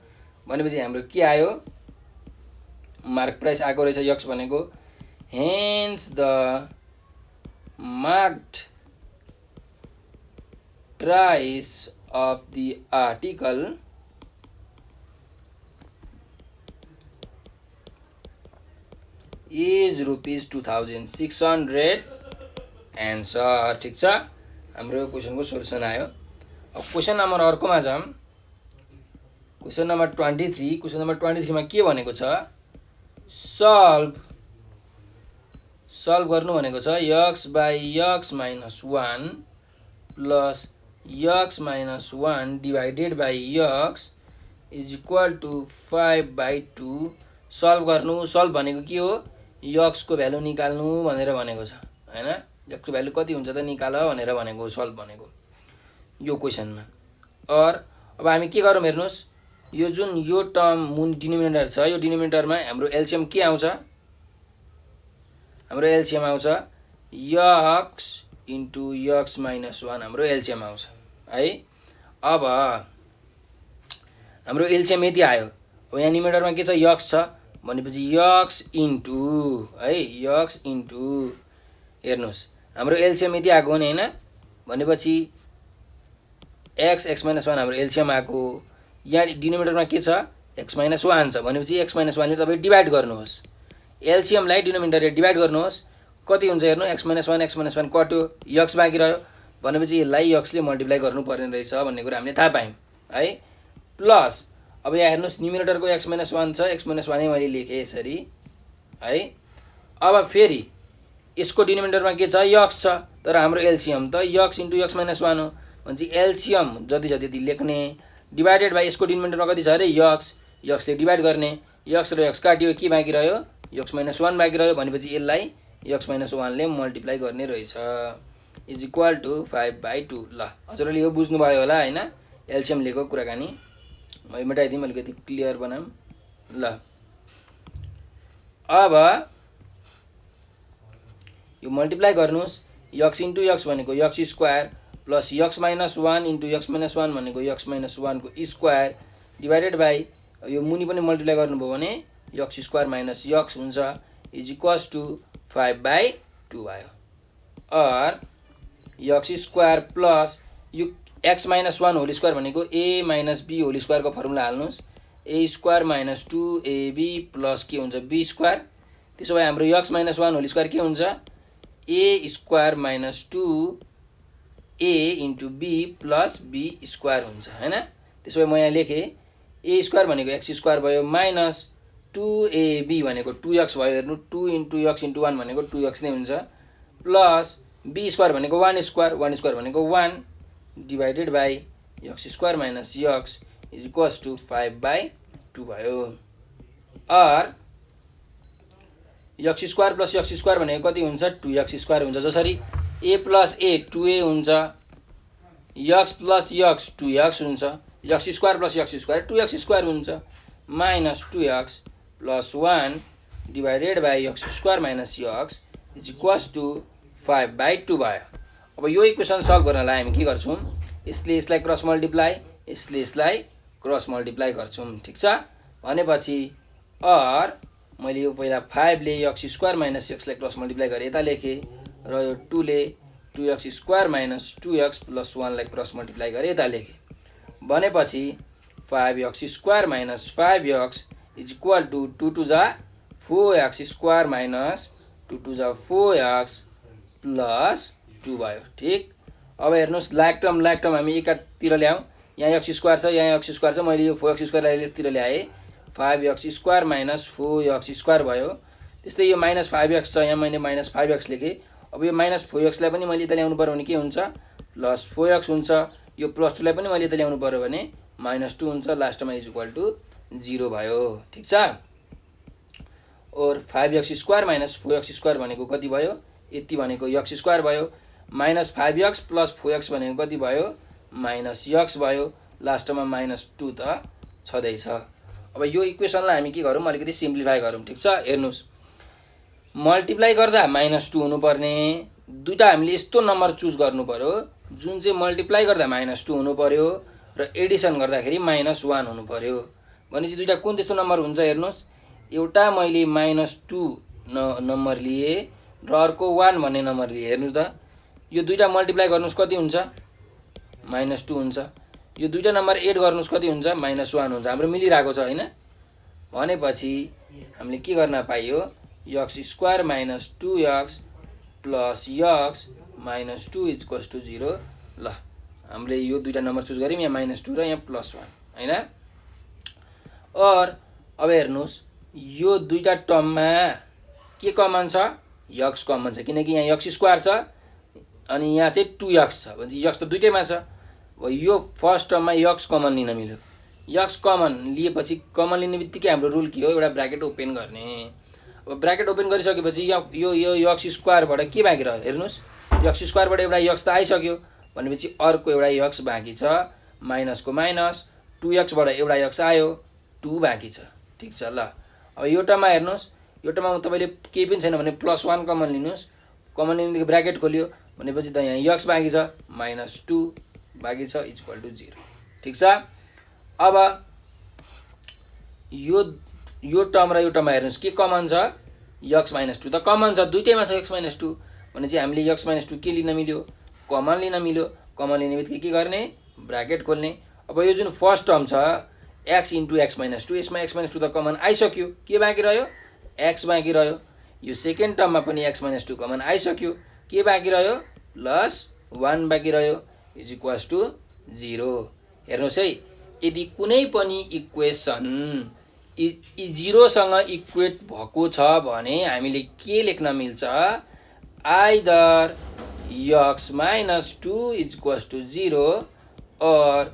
भनेपछि हाम्रो के आयो मार्क प्राइस आएको रहेछ यक्स भनेको hence the marked price of the article is rupees 2600 answer ठीक छ हाम्रो क्वेशनको सोलुसन आयो अब क्वेशन नम्बर अर्कोमा जाम क्वेशन नम्बर 23 क्वेशन नम्बर 23 मा के भनेको छ सल्भ गर्नु भनेको छ x by x minus 1 plus x minus 1 divided by x is equal to 5/2 solve गर्नु सल्भ भनेको के हो x को भ्यालु निकाल्नु भनेर भनेको छ हैन x को भ्यालु कति हुन्छ त निकाल भनेर भनेको सल्भ भनेको यो क्वेशनमा और अब हामी के गरौँ हेर्नुस् यो जुन यो टर्म मुन डिनोमिनेटर छ यो डिनोमिनेटरमा हाम्रो एलसीएम के आउँछ हाम्रो एलसीएम आउँछ x into x minus 1 हाम्रो एलसीएम आउँछ है अब हाम्रो एलसीएम यति आयो अब यहाँ न्युमेरेटरमा के छ x छ भनेपछि x into है x into हेर्नुस् हाम्रो एलसीएम यति आको नि हैन भनेपछि x minus 1 हाम्रो एलसीएम आको यहाँ डिनोमिनेटरमा के छ x minus 1 छ भनेपछि x minus 1 ले तपाई डिवाइड गर्नुहोस् एलसीएम लाई डिनोमिनेटरले डिवाइड गर्नुहोस् कति हुन्छ हेर्नु x minus 1 कट्यो x बाँकी रह्यो भनेपछि यसलाई x ले मल्टिप्लाई गर्नु पर्ने रहेछ भन्ने कुरा हामीले थाहा पायौं है प्लस अब यहाँ हेर्नुस् न्युमिनेटरको x minus 1 छ x minus 1 नै मैले लेखे यसरी है अब फेरि यसको डिनोमिनेटरमा के छ x छ तर हाम्रो एलसीएम त x into x minus 1 हो भनेपछि एलसियम जति छ त्यति लेख्ने डिभाइडेड बाई यसको डिनोमिनेटरमा कति छ अरे यक्सले डिभाइड गर्ने यक्स र यक्स काट्यो के बाँकी रह्यो यक्स माइनस 1 बाँकी रह्यो भनेपछि यसलाई यक्स माइनस 1ले मल्टिप्लाई गर्ने रहेछ इज इक्वल टु 5/2 ल हजुरले यो बुझ्नुभयो होला हैन एलसियम लिएको कुराकानी म मेटाइदिउँ अलिकति क्लियर बनाऊँ ल अब यो मल्टिप्लाई गर्नुस् यक्स इन्टु यक्स भनेको x square plus x minus 1 into x minus 1 भनेको यक्स माइनस 1 को स्क्वायर डिभाइडेड बाई यो मुनि पनि मल्टिप्लाई गर्नुभयो भने यक्स स्क्वायर माइनस यक्स हुन्छ इज इक्वल्स टु 5/2 भयो और यक्स स्क्वायर प्लस यो एक्स माइनस 1 होल स्क्वायर भनेको ए माइनस बी होल स्क्वायर को फर्मुला हाल्नुस् ए स्क्वायर माइनस 2ab प्लस के हुन्छ बी स्क्वायर त्यसो भए हाम्रो यक्स माइनस 1 होल स्क्वायर के हुन्छ A square minus 2a into B plus B square हुन्छ हैन त्यसो भए म यहाँ लेखेँ ए स्क्वायर भनेको एक्स स्क्वायर भयो माइनस 2ab भनेको 2x भयो हेर्नु 2 इन्टु एक्स इन्टु 1 भनेको 2x नै हुन्छ प्लस बी स्क्वायर भनेको 1 स्क्वायर भनेको 1 divided by x square minus x is equals to 5/2 भयो और x square plus x square भनेको कति हुन्छ 2x स्क्वायर हुन्छ जसरी a प्लस a 2a हुन्छ x प्लस x 2x हुन्छ X square plus x square 2x square हुन्छ minus 2x plus 1 divided by x square minus x is equals to 5/2 भयो अब यो इक्वेसन सल्भ गर्नलाई हामी के गर्छौं यसले यसलाई क्रस मल्टिप्लाई यसले यसलाई क्रस मल्टिप्लाई गर्छौं ठीक छ भनेपछि और मैले यो पहिला 5 ले एक्स स्क्वायर माइनस एक्स लाई क्रस मल्टिप्लाई गरे यता लेखे र यो 2 ले 2x square minus 2x plus 1 लाई क्रस मल्टिप्लाई गरे यता लेखे भनेपछि 5x square minus 5x is equal to 2 टु जा 4x स्क्वायर माइनस 2 टु जा 4x प्लस 2 भयो ठीक अब हेर्नुस् लाइक टर्म हामी एकातिर ल्याउँ यहाँ x स्क्वायर छ यहाँ x स्क्वायर छ मैले यो 4x स्क्वायर लाई लेफ्टतिर ल्याए 5x square minus 4x square भयो त्यस्तै यो माइनस 5x छ यहाँ मैले माइनस 5x लेखे अब यो माइनस 4x लाई पनि मैले यता ल्याउनु पर्यो भने के हुन्छ प्लस 4x हुन्छ यो प्लस 2 लाई पनि मैले यता ल्याउनु पर्यो भने माइनस 2 हुन्छ लास्टमा इज इक्वल टु 0 भयो ठीक छ और 5x square minus 4x square भनेको कति भयो यति भनेको x स्क्वायर भयो माइनस 5x प्लस 4x भनेको कति भयो माइनस x भयो लास्टमा माइनस 2 त छदैछ अब यो इक्वेसनलाई हामी के गरौँ अलिकति सिम्प्लिफाई गरौँ ठीक छ हेर्नुस् मल्टिप्लाई गर्दा माइनस 2 हुनुपर्ने दुईटा हामीले यस्तो नम्बर चुज गर्नु पर्यो जुन चाहिँ मल्टिप्लाई गर्दा माइनस 2 हुनु पर्यो र एडिसन गर्दाखेरि माइनस 1 हुनु पर्यो भनेपछि दुईटा कुन त्यस्तो नम्बर हुन्छ हेर्नुस् एउटा मैले माइनस 2 नम्बर लिए र अर्को 1 भन्ने नम्बर लिए हेर्नुस् त यो दुईटा मल्टिप्लाई गर्नुस् कति हुन्छ माइनस 2 हुन्छ यो दुईटा नम्बर एड गर्नुस् कति हुन्छ माइनस 1 हुन्छ हाम्रो मिलिरहेको छ हैन भनेपछि हामीले के गर्न पाइयो x square minus 2x plus x minus 2 is equals to 0 ल हामीले यो दुईटा नम्बर चुज गर्यौं यहाँ माइनस 2 र यहाँ प्लस 1 हैन और अब हेर्नुस् यो दुईटा टर्ममा के कमन छ x कमन छ किनकि यहाँ x स्क्वायर छ अनि यहाँ चाहिँ 2x छ भनेपछि x त दुईटैमा छ यो फर्स्ट टर्ममा x कमन लिन मिल्यो x कमन लिएपछि कमन लिने बित्तिकै हाम्रो रुल के हो एउटा ब्र्याकेट ओपन गर्ने अब ब्र्याकेट ओपन गरिसकेपछि यो x स्क्वायरबाट के बाँकी रह्यो हेर्नुस् x स्क्वायरबाट एउटा x त आइसक्यो भनेपछि अर्को एउटा x बाँकी छ माइनसको माइनस 2x बाट एउटा x आयो 2 बाँकी छ ठीक छ ल अब यो टर्ममा हेर्नुस् यो टर्ममा तपाईले केही पनि छैन भने प्लस 1 कमन लिनुस् कमन लिनेदेखि ब्र्याकेट खोल्यो भनेपछि त यहाँ x बाँकी छ माइनस 2 बाँकी छ इज इक्वल टु 0 ठीक छ अब यो टर्म र यो टर्ममा हेर्नुस् के कमन छ x माइनस 2 त कमन छ दुईटैमा छ x माइनस 2 भनेपछि हामीले x माइनस 2 के लिन मिल्यो कमन लिन मिल्यो कमन लिने बित्तिकै के गर्ने ब्र्याकेट खोल्ने अब यो जुन फर्स्ट टर्म छ x इन्टु x माइनस 2 यसमा x माइनस 2 त कमन आइसक्यो के बाँकी रह्यो x बाँकी रह्यो यो सेकेन्ड टर्ममा पनि x माइनस 2 कमन आइसक्यो के बाँकी रह्यो प्लस 1 बाँकी रह्यो इज इक्वल्स टु 0 हेर्नुस् है यदि कुनै पनि इक्वेसन 0 सँग इक्वेट भएको छ भने हामीले के लेख्न मिल्छ either x minus 2 is equals to 0 or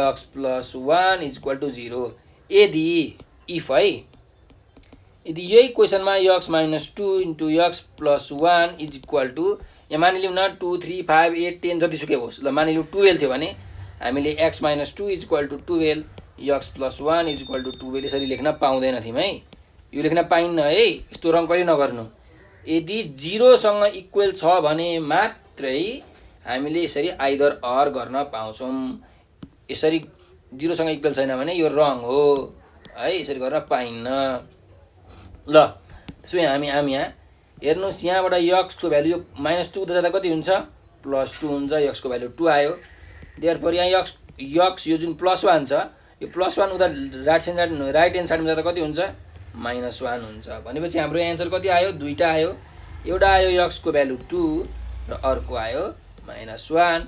x plus 1 is equal to 0 यदि इफ है यदि यही क्वेसनमा x minus 2 into x plus 1 is equal to यहाँ मानिलिउँ न 2 3 5 8 10 जतिसुकै होस् ल मानिलिउँ 12 थियो भने हामीले x minus 2 is equal to 12 x plus 1 is equal to 12 यसरी लेख्न पाउँदैन थियौँ है यो लेख्न पाइन्न है यस्तो रङ कहिले नगर्नु यदि 0 सँग इक्वल छ भने मात्रै हामीले यसरी आइदर अर गर्न पाउँछौं यसरी 0 सँग इक्वल छैन भने यो रङ हो है यसरी गर्न पाइन्न ल त्यसो हामी यहाँ हेर्नुस् यहाँबाट x को भ्यालु यो -2 उता जाँदा कति हुन्छ +2 हुन्छ x को भ्यालु 2 आयो देयरफोर यहाँ x यो जुन +1 छ यो +1 उता राइट ह्यान्ड साइडमा जाँदा कति हुन्छ -1 हुन्छ भनेपछि हाम्रो आन्सर कति आयो दुईटा आयो एउटा आयो x को भ्यालु 2 र अर्को आयो -1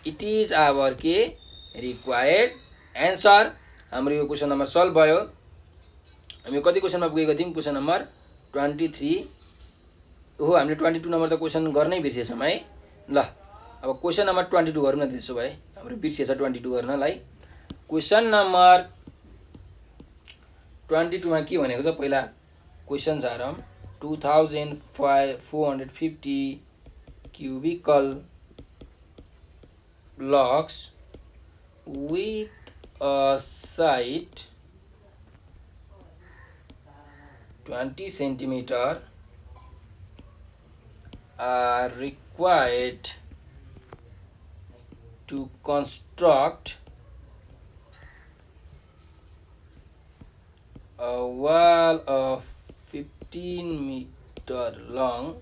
इट इज आवर के रिक्वायर्ड आन्सर हाम्रो यो क्वेशन नम्बर सल्भ भयो हामी कति क्वेशनमा पुगेको थियौं क्वेशन नम्बर 23 हो हामीले 22 नम्बर त क्वेशन गर्नै बिर्सेछौं है ल अब क्वेशन नम्बर 22 गरौँ न त्यसो भए हाम्रो बिर्सेछ 22 गर्नलाई क्वेशन नम्बर 22 मा के भनेको छ पहिला क्वेशन्स हेरौँ 2450 cubical blocks with a side 20 centimeter are required to construct a wall of 15 meter long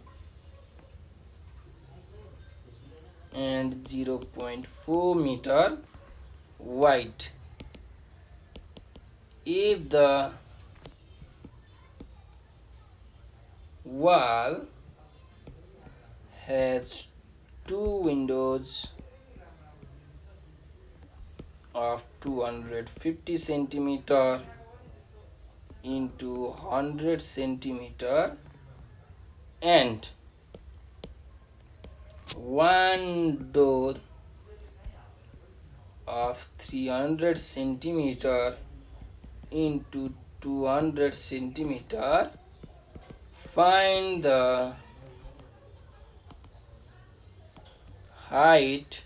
and 0.4 meter wide. If the wall has two windows of 250 centimeter into 100 centimeter and one door of 300 centimeter into 200 centimeter, find the height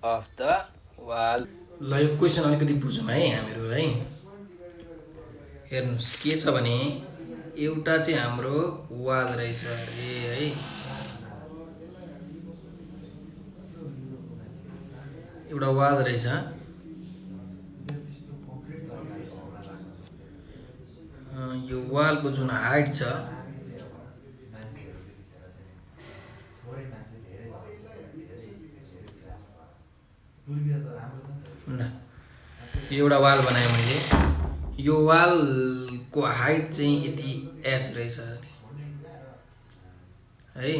of the wall. ल यो question अलिकति बुझौँ है हामीहरू है हेर्नुस् के छ भने एउटा चाहिँ हाम्रो वाल रहेछ अरे है एउटा वाल रहेछ यो वालको जुन हाइट छ ल एउटा वाल बनाएँ मैले यो वालको हाइट चाहिँ यति h रहेछ है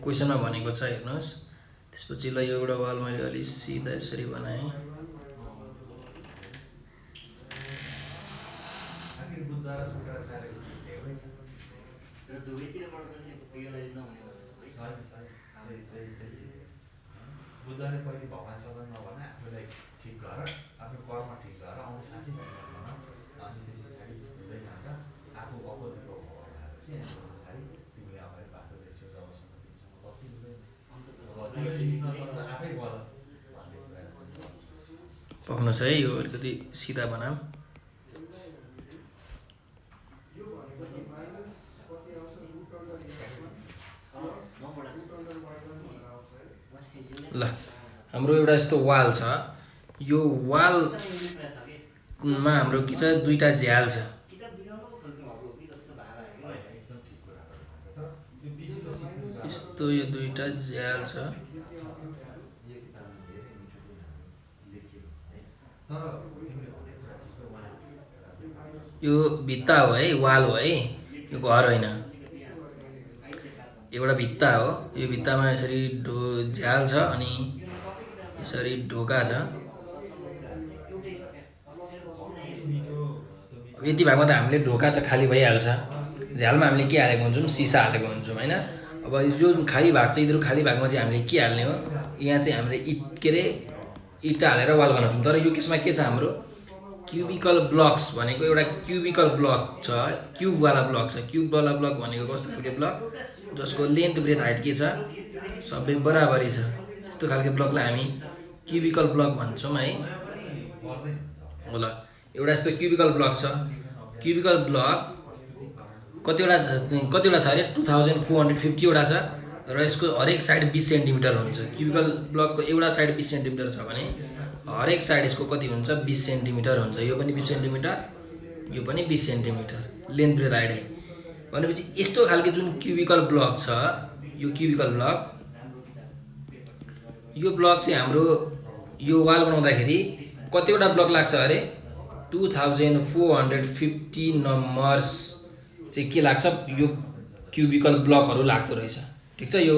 क्वेशनमा भनेको छ हेर्नुस् त्यसपछि ल यो एउटा वाल मैले अलि सिधा यसरी बनाएँ बुद्धले पहिले भगवान चलन नभने आफूलाई ठिक गर आफ्नो कर्म ठिक गर आउने सासै भन्दैन अनि त्यसपछि हुँदै जान्छ आफू अपोजिटको भएपछि त्यसपछि तिमीले अगाडि बाटो देख्छौ जबसम्म तिमीसँग कति आफै गर पक्नुहोस् है यो अलिकति सिधा बनाऊ ल हाम्रो एउटा यस्तो वाल छ यो वालमा हाम्रो के छ दुईटा झ्याल छ यस्तो यो दुईटा झ्याल छ यो भित्ता हो है वाल हो है यो घर होइन एउटा भित्ता हो यो भित्तामा यसरी झ्याल छ अनि यसरी ढोका छ यति भागमा त हामीले ढोका त खाली भइहाल्छ झ्यालमा हामीले के हालेको हुन्छौँ सिसा हालेको हुन्छौँ हैन अब यो जुन खाली भाग छ यिनीहरू खाली भागमा चाहिँ हामीले के हाल्ने हो यहाँ चाहिँ हामीले इट्टा हालेर वाल बनाउँछौँ। तर यो केसमा के छ हाम्रो क्युबिकल ब्लक्स भनेको एउटा क्युबिकल ब्लक छ, क्युबवाला ब्लक छ। क्युबवाला ब्लक भनेको कस्तो खालको ब्लक जसको लेन्थ ब्रेथ हाइट के छ सबै बराबरी छ, त्यस्तो खालको ब्लकलाई हामी क्युबिकल ब्लक भन्छौँ है। ल एउटा यस्तो क्युबिकल ब्लक छ। क्युबिकल ब्लक कतिवटा छ अरे 2450 वटा छ र यसको हरेक साइड 20 सेन्टिमिटर हुन्छ। क्युबिकल ब्लकको एउटा साइड 20 सेन्टिमिटर छ भने हरेक साइड यसको कति हुन्छ 20 सेन्टिमिटर हुन्छ। यो पनि 20 सेन्टिमिटर, यो पनि 20 सेन्टिमिटर लेन्थ ब्रेथ हाइट भनेपछि यस्तो खालको जुन क्युबिकल ब्लक छ यो क्युबिकल ब्लक, यो ब्लक चाहिँ हाम्रो यो वाल बनाउँदाखेरि कतिवटा ब्लक लाग्छ अरे 2450 नम्बर्स चाहिँ के लाग्छ यो क्युबिकल ब्लकहरू लाग्दो रहेछ। ठिक छ, यो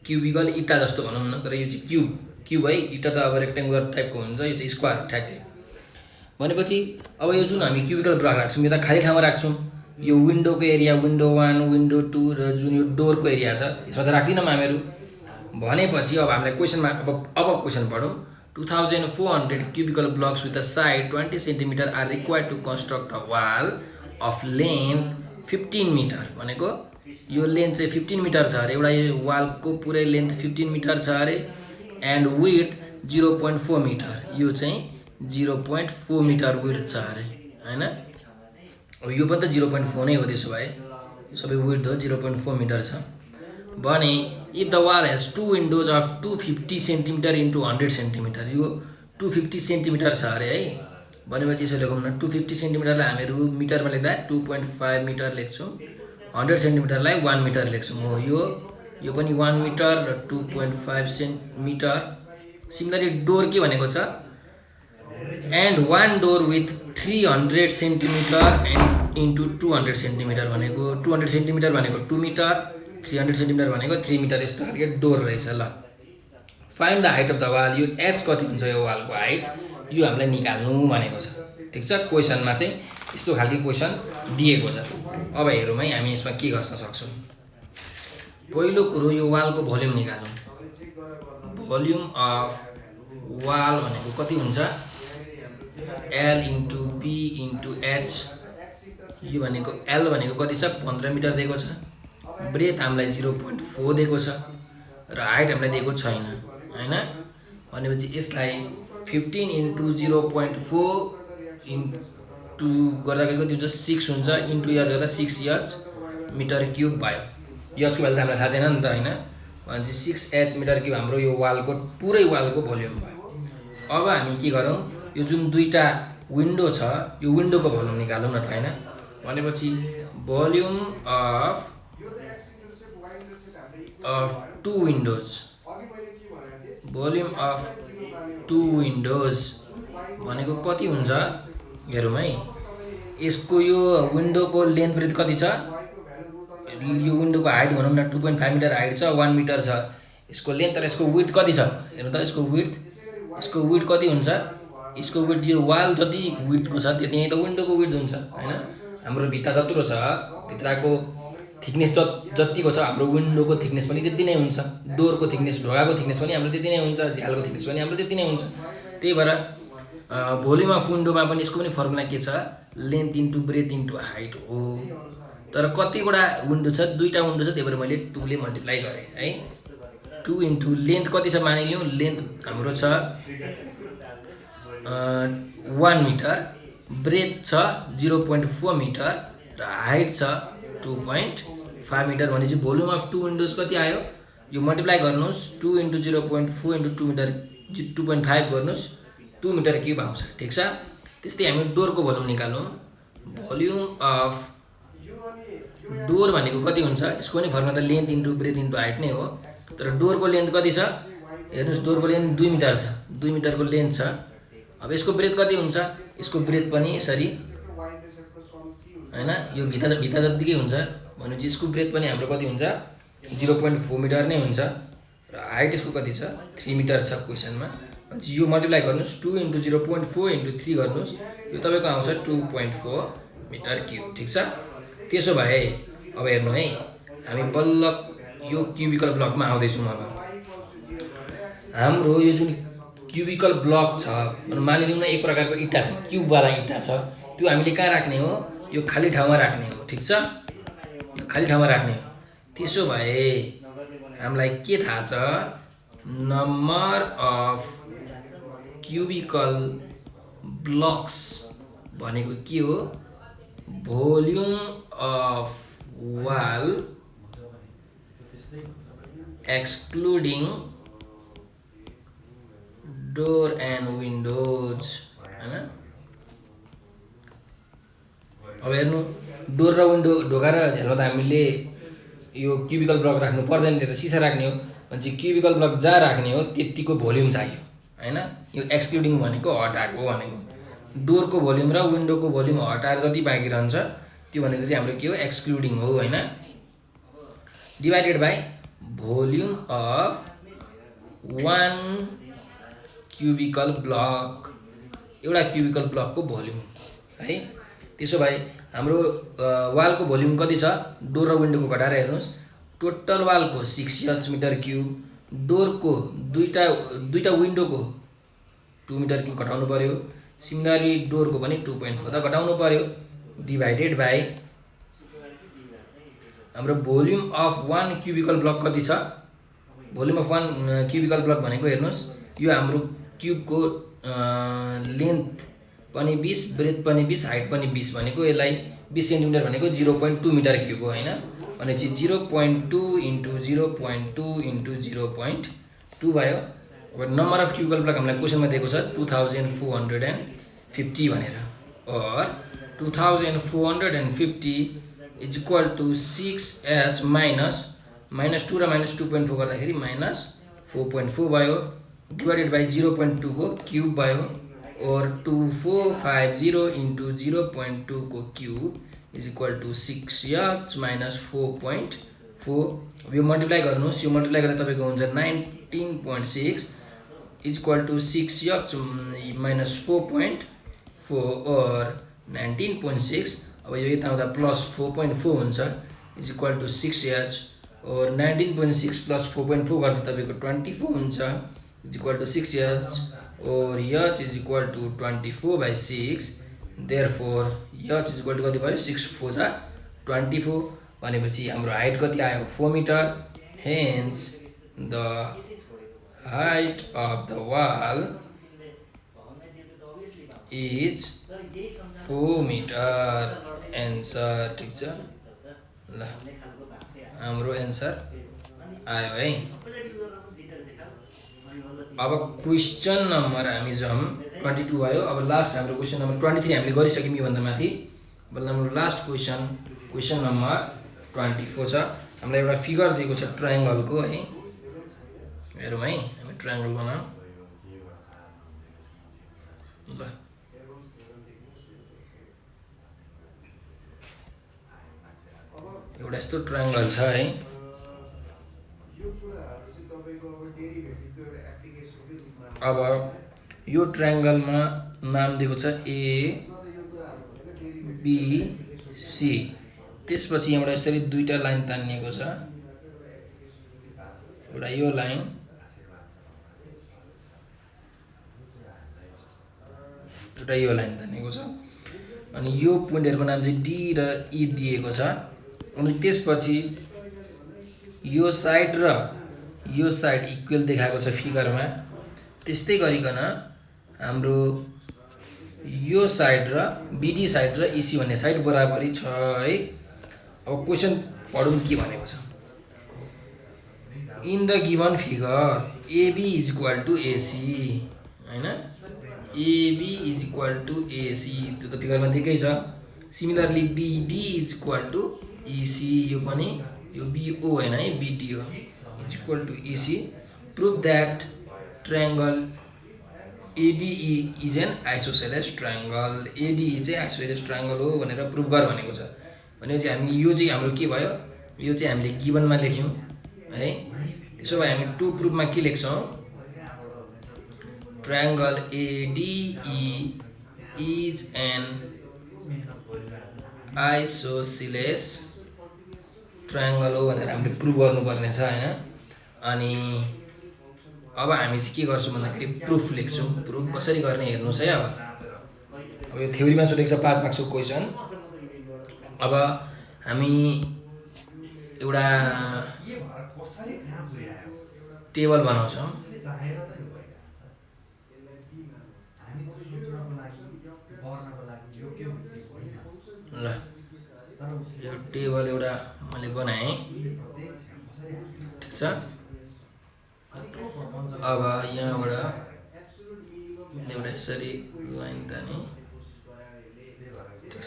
क्युबिकल इट्टा जस्तो भनौँ न, तर यो चाहिँ क्युब है। इट्टा त अब रेक्टेङ्गुलर टाइपको हुन्छ, यो चाहिँ स्क्वायर ठ्याक्कै। भनेपछि अब यो जुन हामी क्युबिकल ब्लक राख्छौँ यो त खाली ठाउँमा राख्छौँ। यो विन्डोको एरिया विन्डो 1 विन्डो 2 र जुन यो डोरको एरिया छ यसमा त राख्दिनौँ हामीहरू। भनेपछि अब हामीलाई क्वेसनमा अब क्वेसन पढौँ। 2400 cubical blocks with a side 20 cm are required to construct a wall of length 15 meter। भनेको यो लेन्थ चाहिँ 15 मिटर छ अरे, एउटा यो वालको पुरै लेन्थ 15 मिटर छ अरे एन्ड विड्थ 0.4 मिटर, यो चाहिँ 0.4 मिटर विड्थ छ अरे हैन। अब यो पनि त 0.4 नै हो, त्यसो भए सबै विड्थ हो 0.4 मिटर छ भने if the wall has two windows of 250 cm into 100 cm, यो 250 सेन्टिमिटर छ अरे है। भनेपछि यसो लेखौँ न 250 सेन्टिमिटरलाई हामीहरू मिटरमा लेख्दा 2.5 मिटर लेख्छौँ, 100 सेन्टिमिटरलाई 1 मिटर लेख्छौँ हो। यो पनि 1 मिटर र 2.5 सेन्टिमिटर। सिमिलरली डोर के भनेको छ and 1 door with 300 centimetre and into 200 centimetre भनेको 200 सेन्टिमिटर भनेको 2 मिटर, 300 सेन्टिमिटर भनेको 3 मिटर, यस्तो खालको डोर रहेछ। ल find the height of the wall, यो एच कति हुन्छ यो वालको हाइट यो हामीलाई निकाल्नु भनेको छ। ठिक छ, क्वेसनमा चाहिँ यस्तो खालको क्वेसन दिएको छ। अब हेरौँ है हामी यसमा के गर्न सक्छौँ। पहिलो कुरो यो वालको भोल्युम निकालौँ। भोल्युम अफ वाल भनेको कति हुन्छ L into B into H. यो भनेको L भनेको कति छ 15 मिटर दिएको छ, ब्रेथ हामीलाई 0.4 दिएको छ र हाइट हामीलाई दिएको छैन हैन। भनेपछि यसलाई 15 इन्टु 0.4 इन्टु गर्दाखेरि कति हुन्छ 6 हुन्छ, इन्टु एच गर्दा 6 एच मिटर क्युब भयो। एचको भ्यालु त हामीलाई थाहा छैन नि त हैन। भनेपछि 6 एच मिटर क्युब हाम्रो यो वालको पुरै वालको भोल्युम भयो। अब हामी के गरौँ, यो जुन दुईटा विन्डो छ यो विन्डोको भोल्युम निकालौँ न त हैन। भनेपछि volume of two windows, volume of two windows भनेको कति हुन्छ हेरौँ है। यसको यो विन्डोको लेन्थ ब्रेथ कति छ, यो विन्डोको हाइट भनौँ न 2.5 मिटर हाइट छ, 1 मिटर छ यसको लेन्थ, तर यसको विड्थ कति छ हेर्नु त। यसको विड्थ कति हुन्छ, यसको विड्थ यो वाल जति विड्थको छ त्यति नै त विन्डोको विड्थ हुन्छ हैन। हाम्रो भित्ता जत्रो छ भित्रको थिकनेस जतिको छ हाम्रो विन्डोको थिकनेस पनि त्यति नै हुन्छ, डोरको थिकनेस ढोकाको थिकनेस पनि हाम्रो त्यति नै हुन्छ, झ्यालको थिकनेस पनि हाम्रो त्यति नै हुन्छ। त्यही भएर भोल्युम अफ विन्डोमा पनि यसको पनि फर्मुला के छ length into breadth into height हो। तर कतिवटा विन्डो छ, दुईटा विन्डो छ, त्यही भएर मैले 2 ले मल्टिप्लाई गरेँ है। 2 इन्टु लेन्थ कति छ मानिलिउँ, लेन्थ हाम्रो छ 1 मिटर, ब्रेथ छ 0.4 मिटर र हाइट छ 2.5 मिटर। भनेपछि भोल्युम अफ टु विन्डोज कति आयो, यो मल्टिप्लाई गर्नुहोस् 2 इन्टु 0.4 इन्टु 2 मिटर 2.5 गर्नुहोस् 2 मिटर क्युब आउँछ। ठिक छ, त्यस्तै हामी डोरको भोल्युम निकाल्नु। भोल्युम अफ डोर भनेको कति हुन्छ, यसको पनि फर्मुला त length into breadth into height नै हो। तर डोरको लेन्थ कति छ हेर्नुहोस्, डोरको लेन्थ 2 मिटर छ, 2 मिटरको लेन्थ छ। अब यसको ब्रेथ कति हुन्छ, यसको ब्रेथ पनि यसरी हैन, यो भित्ता जतिकै हुन्छ। भनेपछि यसको ब्रेथ पनि हाम्रो कति हुन्छ 0.4 मिटर नै हुन्छ र हाइट यसको कति छ 3 मिटर छ क्वेसनमा। भनेपछि यो मल्टिप्लाई गर्नुहोस् 2 इन्टु 0.4 इन्टु 3 गर्नुहोस्, यो तपाईँको आउँछ 2.4 मिटर क्युब। ठिक छ, त्यसो भए अब हेर्नु है हामी बल्ल यो क्युबिकल ब्लकमा आउँदैछौँ अब। हाम्रो यो जुन क्युबिकल ब्लक छ, मानिलिउँ न एक प्रकारको इँटा छ, क्युबवाला इँटा छ, त्यो हामीले कहाँ राख्ने हो? यो खाली ठाउँमा राख्ने हो, ठिक छ? यो खाली ठाउँमा राख्ने हो। त्यसो भए हामीलाई के थाहा छ? नम्बर अफ क्युबिकल ब्लक्स भनेको के हो? Volume of wall excluding door and windows, हैन? अब हेर्नु, डोर र विन्डो ढोका र झ्यालमा त हामीले यो क्युबिकल ब्लक राख्नु पर्दैन, त्यो त सिसा राख्ने हो। भनेपछि क्युबिकल ब्लक जहाँ राख्ने हो त्यतिको भोल्युम चाहियो, हैन? यो एक्सक्लुडिङ भनेको हटाएको भनेको। डोरको भोल्युम र विन्डोको भोल्युम हटाएर जति बाँकी रहन्छ त्यो भनेको चाहिँ हाम्रो के हो? एक्सक्लुडिङ हो, हैन? Divided by volume of one cubical block, एउटा क्युबिकल ब्लकको भोल्युम, है? त्यसो भए हाम्रो वालको भोल्युम कति छ? डोर र विन्डोको घटाएर हेर्नुहोस्, टोटल वालको 6 मिटर क्युब, डोरको दुईटा विन्डोको 2 मिटर क्युब घटाउनु पर्यो। सिमिलरली डोरको पनि 2.4 त घटाउनु पर्यो। डिभाइडेड बाई हाम्रो volume of one cubical block कति छ? Volume of one cubical block भनेको हेर्नुहोस्, यो हाम्रो क्युबको लेन्थ पनि 20, ब्रेथ पनि 20, हाइट पनि 20 भनेको यसलाई 20 सेन्टिमिटर भनेको 0.2 मिटर क्युब हो, हैन? भनेपछि 0.2 इन्टु 0.2 इन्टु 0.2 भयो। अब नम्बर अफ क्युबिकल ब्लक हामीलाई क्वेसनमा दिएको छ 2450 भनेर, और 2450 is equal to 6h minus 2 र -2.4 गर्दाखेरि -4.4 भयो, डिभाइडेड बाई 0.2 को क्युब भयो, और 2450 इन्टु 0.2 को cube is equal to 6h minus 4.4। यो मल्टिप्लाई गर्नुहोस्, यो मल्टिप्लाई गर्दा तपाईँको हुन्छ 19.6 is equal to 6h minus 4.4 और 19.6। अब यो यता आउँदा प्लस 4.4 हुन्छ इज इक्वल टु 6h, और 19.6 प्लस 4.4 गर्दा तपाईँको 24 हुन्छ इज इक्वल टु 6h, और h is equal to 24/6। Therefore h is equal to कति भयो? 6 4 जा 24। भनेपछि हाम्रो हाइट कति आयो? 4 metre. Hence the height of the wall is 4 metre. Answer, ठिक छ? ल, हाम्रो एन्सर आयो है। अब क्वेसन नम्बर हामी जाउँ 22 आयो। अब लास्ट हाम्रो क्वेसन नम्बर 23 हामीले गरिसक्यौँ योभन्दा माथि। अब हाम्रो लास्ट क्वेसन नम्बर 24 छ। हामीलाई एउटा फिगर दिएको छ ट्रायङ्गलको, है? हेरौँ है, हामी ट्रायङ्गल बनाऊँ। ल, एउटा यस्तो ट्रायङ्गल छ, है? अब यो ट्रायङ्गलमा नाम दिएको छ ABC। त्यसपछि यहाँबाट यसरी दुईटा लाइन तानिएको छ, एउटा यो लाइन, एउटा यो लाइन तानिएको छ, अनि यो पोइन्टहरुको नाम चाहिँ D र E दिएको छ। अनि त्यसपछि यो साइड र यो साइड इक्वल देखाएको छ फिगरमा। त्यस्तै गरिकन हाम्रो यो साइड र BD साइड र EC भन्ने साइड बराबरी छ, है? अब क्वेशन पढौँ के भनेको छ। In the given figure AB is equal to AC, हैन? AB is equal to AC, त्यो त फिगरमा दिएकै छ। Similarly BD is equal to EC, यो पनि यो BO हैन है, BD हो, is equal to EC। Prove that triangle ADE is an isosceles triangle. ADE चाहिँ आइसोसेलेस ट्रायंगल हो भनेर प्रुभ गर भनेको छ। भनेपछि हामी यो चाहिँ हाम्रो के भयो? यो चाहिँ हामीले गिवनमा लेख्यौं, है? त्यसो भए हामी टु प्रुफमा के लेख्छौं? Triangle ADE is an isosceles triangle हो भनेर हामीले प्रुभ गर्नुपर्ने छ होइन। अनि अब हामी चाहिँ के गर्छौँ भन्दाखेरि प्रुफ लेख्छौँ। प्रुफ कसरी गर्ने हेर्नुहोस् है। अब यो थ्योरीमा सोधेको छ 5 मार्क्सको क्वेसन। अब हामी एउटा टेबल बनाउँछौँ। ल यो टेबल एउटा मैले बनाएँ, ठिक छ। अब यहाँबाट एउटा यसरी लाइन ताने, ठिक छ।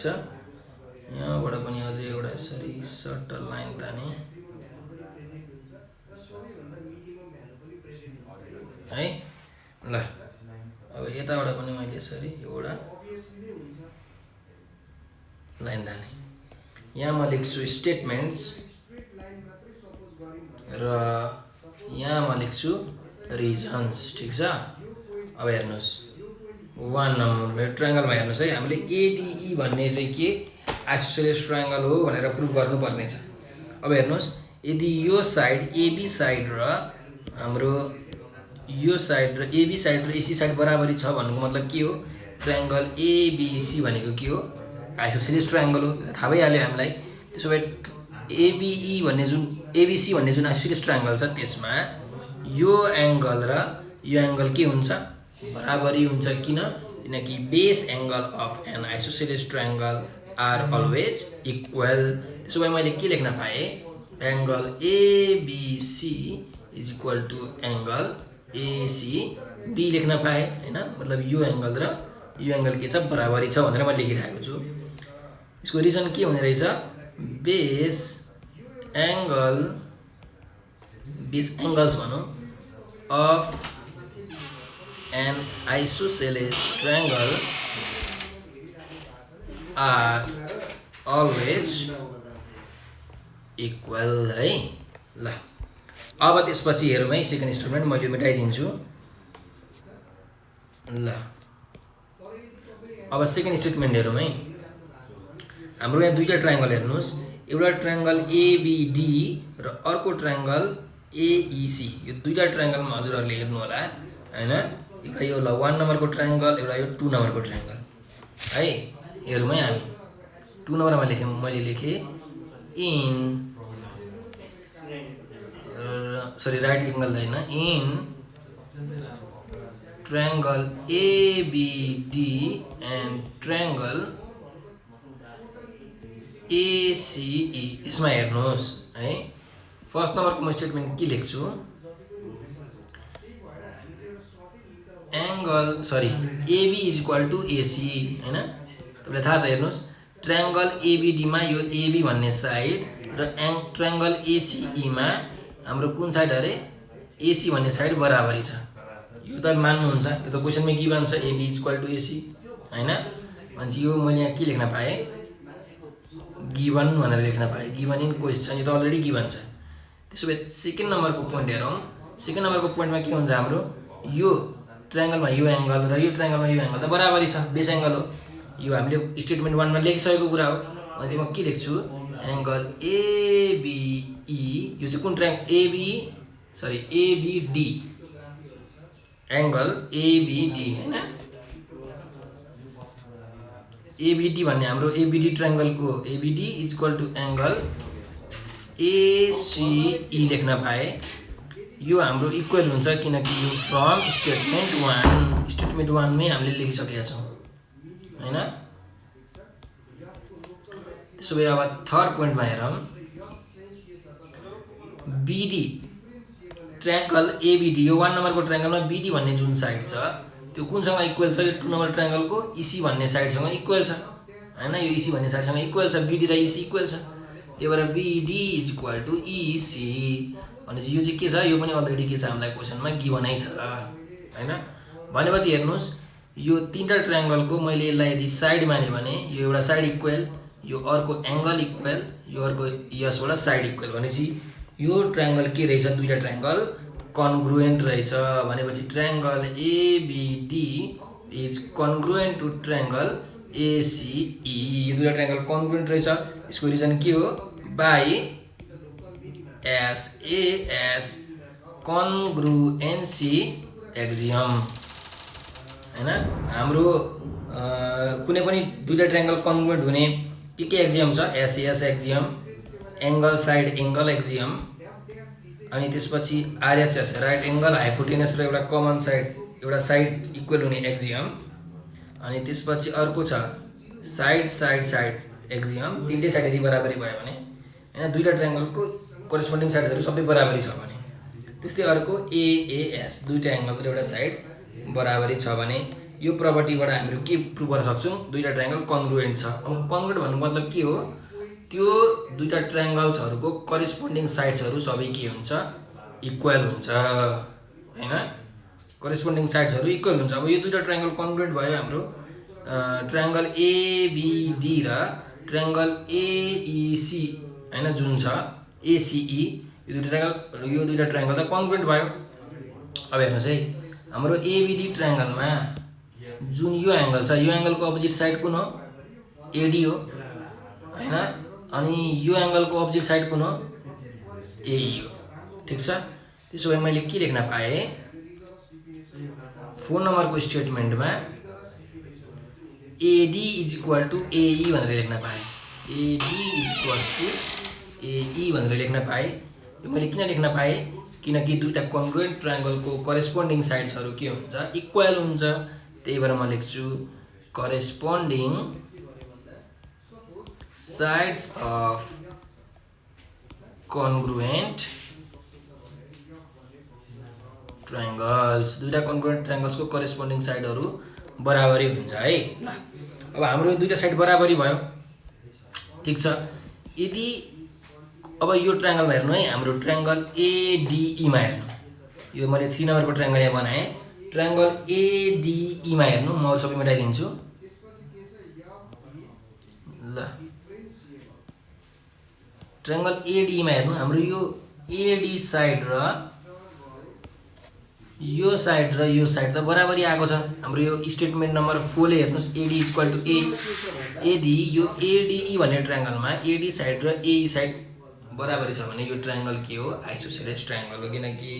यहाँबाट पनि अझै एउटा यसरी सर्टल लाइन ताने है। ल अब यताबाट पनि मैले यसरी एउटा लाइन ताने। यहाँ म लेख्छु स्टेटमेन्ट्स र यहाँ म लेख्छु रिजन्स, ठिक छ। अब हेर्नुहोस् 1 नम्बरमा ट्रायङ्गलमा हेर्नुहोस् है। हामीले एडिई भन्ने चाहिँ के आइसोसेलेस ट्रायङ्गल हो भनेर प्रुभ गर्नुपर्ने छ। अब हेर्नुहोस् यदि यो साइड एबी साइड र हाम्रो यो साइड र एबी साइड र एसी साइड बराबरी छ भन्नुको मतलब के हो? ट्रायङ्गल एबिसी भनेको के हो? आइसोसेलेस ट्रायङ्गल हो, थाहा भइहाल्यो हामीलाई। त्यसो भए एबिई भन्ने जुन एबिसी भन्ने जुन आइसोसेलेस ट्रायङ्गल छ त्यसमा यो एङ्गल र यो एङ्गल के हुन्छ? बराबरी हुन्छ। किनकि base angle of an isosceles triangle are always equal. त्यसो भए मैले के लेख्न पाएँ? Angle ABC is equal to angle ACB लेख्न पाएँ होइन। मतलब यो एङ्गल र यो एङ्गल के छ? बराबरी छ भनेर मैले लेखिरहेको छु। यसको रिजन के हुने रहेछ? बेस एङ्गल्स भनौँ of an isosceles triangle are always equal है। ल अब त्यसपछि हेरौँ है सेकेन्ड स्टेटमेन्ट। मैले मेटाइदिन्छु। ल अब सेकेन्ड स्टेटमेन्ट हेरौँ है। हाम्रो यहाँ दुईवटा ट्रायङ्गल हेर्नुहोस्। एउटा ट्रायङ्गल एबिडी र अर्को ट्रायङ्गल एइसी। यो दुईवटा ट्रायङ्गलमा हजुरहरूले हेर्नु होला होइन। एउटा यो ल 1 नम्बरको ट्रायङ्गल, एउटा यो 2 नम्बरको ट्रायङ्गल है। हेरौँ है हामी। 2 नम्बरमा मैले लेखेँ इन राइट एङ्गल होइन, in triangle ABD and triangle ACE. यसमा हेर्नुहोस् है। फर्स्ट नम्बरको म स्टेटमेन्ट के लेख्छु? AB is equal to AC होइन। तपाईँलाई थाहा छ हेर्नुहोस्। ट्रायङ्गल एबिडीमा यो एबी भन्ने साइड र ट्रायङ्गल एसिईमा हाम्रो कुन साइड अरे? एसी भन्ने साइड बराबरी छ। यो त मान्नुहुन्छ, यो त क्वेसनमै गिभन छ AB is equal to AC होइन। भनेपछि यो मैले यहाँ के लेख्न पाएँ? गिभन भनेर लेख्न पाएँ। गिभन इन क्वेसन, यो त अलरेडी गिभन छ। त्यसो भए सेकेन्ड नम्बरको पोइन्ट हेरौँ। सेकेन्ड नम्बरको पोइन्टमा के हुन्छ हाम्रो? यो ट्रायङ्गलमा यो एङ्गल र यो ट्रायङ्गलमा यो एङ्गल त बराबरी छ, बेस एङ्गल हो। यो हामीले स्टेटमेन्ट 1 मा लेखिसकेको कुरा हो। भने चाहिँ म के लेख्छु? एङ्गल एबिई, यो चाहिँ कुन एबिडी, एङ्गल एबिडी होइन। एबिडी भन्ने हाम्रो एबिडी ट्रायङ्गलको ABD is equal to angle ACE लेख्न पाएँ। यो हाम्रो इक्वल हुन्छ किनकि यो फ्रम स्टेटमेन्ट 1 मै हामीले लेखिसकेका छौँ होइन। त्यसो भए अब थर्ड पोइन्टमा हेरौँ। बिडी ट्रायङ्गल एबिडी, यो 1 नम्बरको ट्रायङ्गलमा बिडी भन्ने जुन साइड छ त्यो कुनसँग इक्वल छ? यो 2 नम्बर ट्रायङ्गलको इसी भन्ने साइडसँग इक्वल छ होइन। यो इसी भन्ने साइडसँग इक्वल छ, बिडी र इसी इक्वल छ। त्यही भएर बिडी इज इक्वल टु इसी। भनेपछि यो चाहिँ के छ? यो पनि अलरेडी के छ हामीलाई क्वेसनमा गिभनै छ होइन। भनेपछि हेर्नुहोस् यो तीनवटा ट्रायङ्गलको मैले यसलाई यदि साइड माने भने यो एउटा साइड इक्वल, यो अर्को एङ्गल इक्वल, यो अर्को यसबाट साइड इक्वल। भनेपछि यो ट्रायङ्गल के रहेछ? दुईवटा ट्रायङ्गल कन्ग्रुएन्ट रहेछ। भनेपछि triangle ABD is congruent to triangle ACE. यो दुईवटा ट्रायङ्गल कन्ग्रुएन्ट रहेछ। यसको रिजन के हो? बाई SAS कन्ग्रुएन्सी एक्जियम हैन। हाम्रो कुनै पनि दुईटा ट्रायंगल कन्ग्रुएन्ट हुने के एक्जियम छ SAS axiom, angle side angle axiom, अनि त्यसपछि RHS राइट एंगल हाइपोटेनस र एउटा कमन साइड एउटा साइड इक्वल हुने एक्जियम, अनि त्यसपछि अर्को छ साइड साइड साइड एक्जियम। तीनटै साइड यदि बराबरी भयो भने हैन दुईटा ट्रायंगलको करेस्पोन्डिङ साइडहरु सबै बराबरी छ भने, त्यस्तै अर्को AAS दुईटा एंगलको एउटा साइड बराबरी छ भने यो प्रपर्टीबाट हामीले के प्रुभ गर्न सक्छौं दुईटा ट्रायंगल कन्ग्रुएन्ट छ। अब कन्ग्रुएन्ट भन्नु मतलब के हो, त्यो दुईटा ट्रायंगल्सहरुको करेस्पोन्डिङ साइड्सहरु सबै के हुन्छ इक्वल हुन्छ हैन, करेस्पोन्डिङ साइड्सहरु इक्वल हुन्छ। अब यो दुईटा ट्रायंगल कन्ग्रुएन्ट भयो हाम्रो ट्रायंगल ABD र ट्रायंगल AEC हैन जुन छ ACE यो दुईटा ट्रायंगल त कन्ग्रुएन्ट भयो। अब हेर्नुस् है हाम्रो ABD ट्रायंगलमा जुन यो एंगल छ यो एंगलको अपोजिट साइड कुन हो AD हो हैन, अनि यो एंगलको अपोजिट साइड कुन हो AE हो ठीक छ। त्यसो भए मैले के लेख्न पाए 4 नम्बरको स्टेटमेन्टमा AD = AE भनेर लेख्न पाए, AD = AE भनेर लेख्न पाए। यो मैले किन लेख्न पाए किनकि दुईटा कन्ग्रुएन्ट ट्रायंगलको करेस्पोन्डिङ साइड्सहरु के हुन्छ इक्वल हुन्छ, त्यही भएर म लेख्छु corresponding sides of congruent triangles दुईटा congruent triangles को corresponding साइडहरु बराबरी हुन्छ है। ल अब हाम्रो यो दुईटा साइड बराबरी भयो ठीक छ। यदि अब यो ट्रायंगल हेर्नु है हाम्रो ट्रायंगल ADE मा हेर्नु, यो मैले 3 नम्बरको ट्रायंगल यहाँ बनाए, ट्रायंगल ADE मा हेर्नु म सबै मेटाइदिन्छु ल। ट्रायंगल ADE मा हेर्नु हाम्रो यो AD साइड र यो साइड त बराबरी आएको छ। हाम्रो यो स्टेटमेन्ट नम्बर 4 ले हेर्नुस् AD = A यदि यो ADE भन्ने ट्रायंगलमा AD साइड र AE साइड बराबरी छ भने यो ट्रायंगल के हो आइसोसेलेस ट्रायंगल हो, किनकि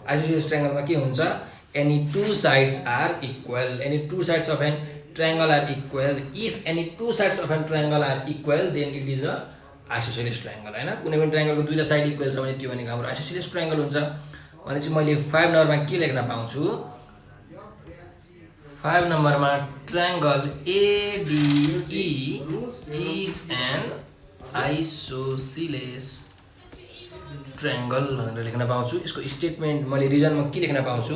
आइसोसेलेस ट्रायंगलमा के हुन्छ any two sides are equal, any two sides of an triangle are equal, if any two sides of an triangle are equal then it is a isosceles triangle हैन। कुनै पनि ट्रायंगलको दुईटा side equal छ भने त्यो भनेको हाम्रो आइसोसेलेस ट्रायंगल हुन्छ। भने चाहिँ मैले 5 नम्बरमा के लेख्न पाउँछु 5 नम्बरमा triangle ADE is an isosceles triangle भनेर लेख्न पाउँछु। यसको स्टेटमेन्ट मैले रिजनमा के लेख्न पाउँछु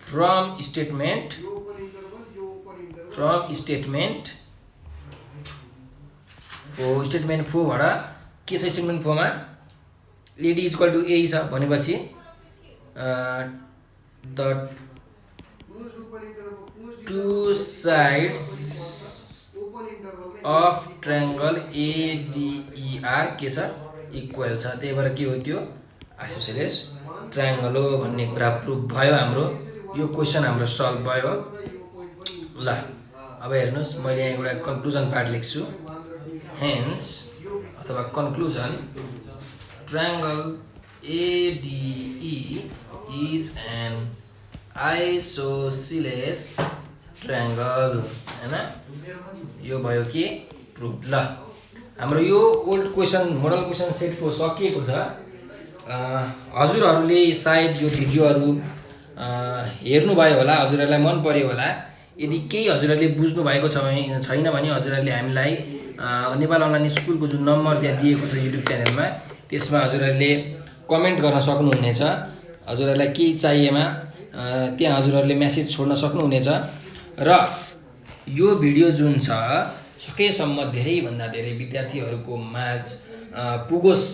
from statement 4 स्टेटमेन्ट 4 बाट के छ स्टेटमेन्ट 4 मा AD = AE छ भनेपछि the two sides of triangle ADE are के छ इक्वल छ, त्यही भएर के हो त्यो आइसोसेलेस ट्रायंगल हो भन्ने कुरा प्रुफ भयो। हाम्रो यो क्वेशन हाम्रो सल्भ भयो ल। अब हेर्नुस् मैले यहाँ एउटा कन्क्लुजन पार्ट लेख्छु, हेन्स अथवा conclusion triangle ADE is an isosceles triangle हैन। यो भयो के प्रुफ ल। हाम्रो यो old question model question set 4 सकिएको छ। हजुरहरूले सायद यो भिडियोहरु हेर्नु भयो होला, हजुरहरूलाई मन पर्यो होला। यदि केही हजुरहरूले बुझ्नु भएको छैन भने हजुरहरूले हामीलाई नेपाल अनलाइन स्कुलको जुन नम्बर त्यहाँ दिएको छ युट्युब च्यानलमा त्यसमा हजुरहरूले कमेन्ट गर्न सक्नुहुनेछ। हजुरहरूलाई केही चाहिएमा त्यहाँ हजुरहरूले मेसेज छोड्न सक्नुहुनेछ र यो भिडियो जुन छ सकेसम्म धेरै भन्दा धेरै विद्यार्थीहरूको माझ पुगोस्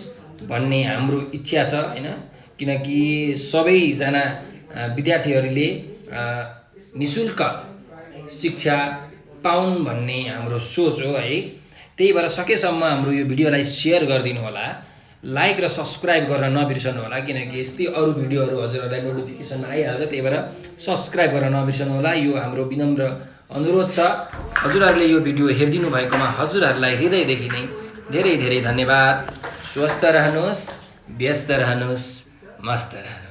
भन्ने हाम्रो इच्छा छ हैन, किनकि सबै जना विद्यार्थीहरूले निशुल्क शिक्षा पाउन् भन्ने हाम्रो सोच हो है। त्यही भएर सकेसम्म हाम्रो यो भिडियोलाई शेयर गरिदिनु होला, लाइक र सब्स्क्राइब गर्न नबिर्सनु होला, किनकि यस्तै अरु भिडियोहरु हजुरहरूलाई नोटिफिकेसन आइहाल्छ। त्यही भएर सब्स्क्राइब गर्न नबिर्सनु होला, यो हाम्रो विनम्र अनुरोध छ। हजुरहरूले यो भिडियो हेरिदिनु भएकोमा हजुरहरूलाई हृदयदेखि नै धेरै धेरै धन्यवाद। स्वस्थ रहनुहोस्, व्यस्त रहनुहोस्, मस्त रहनुहोस्।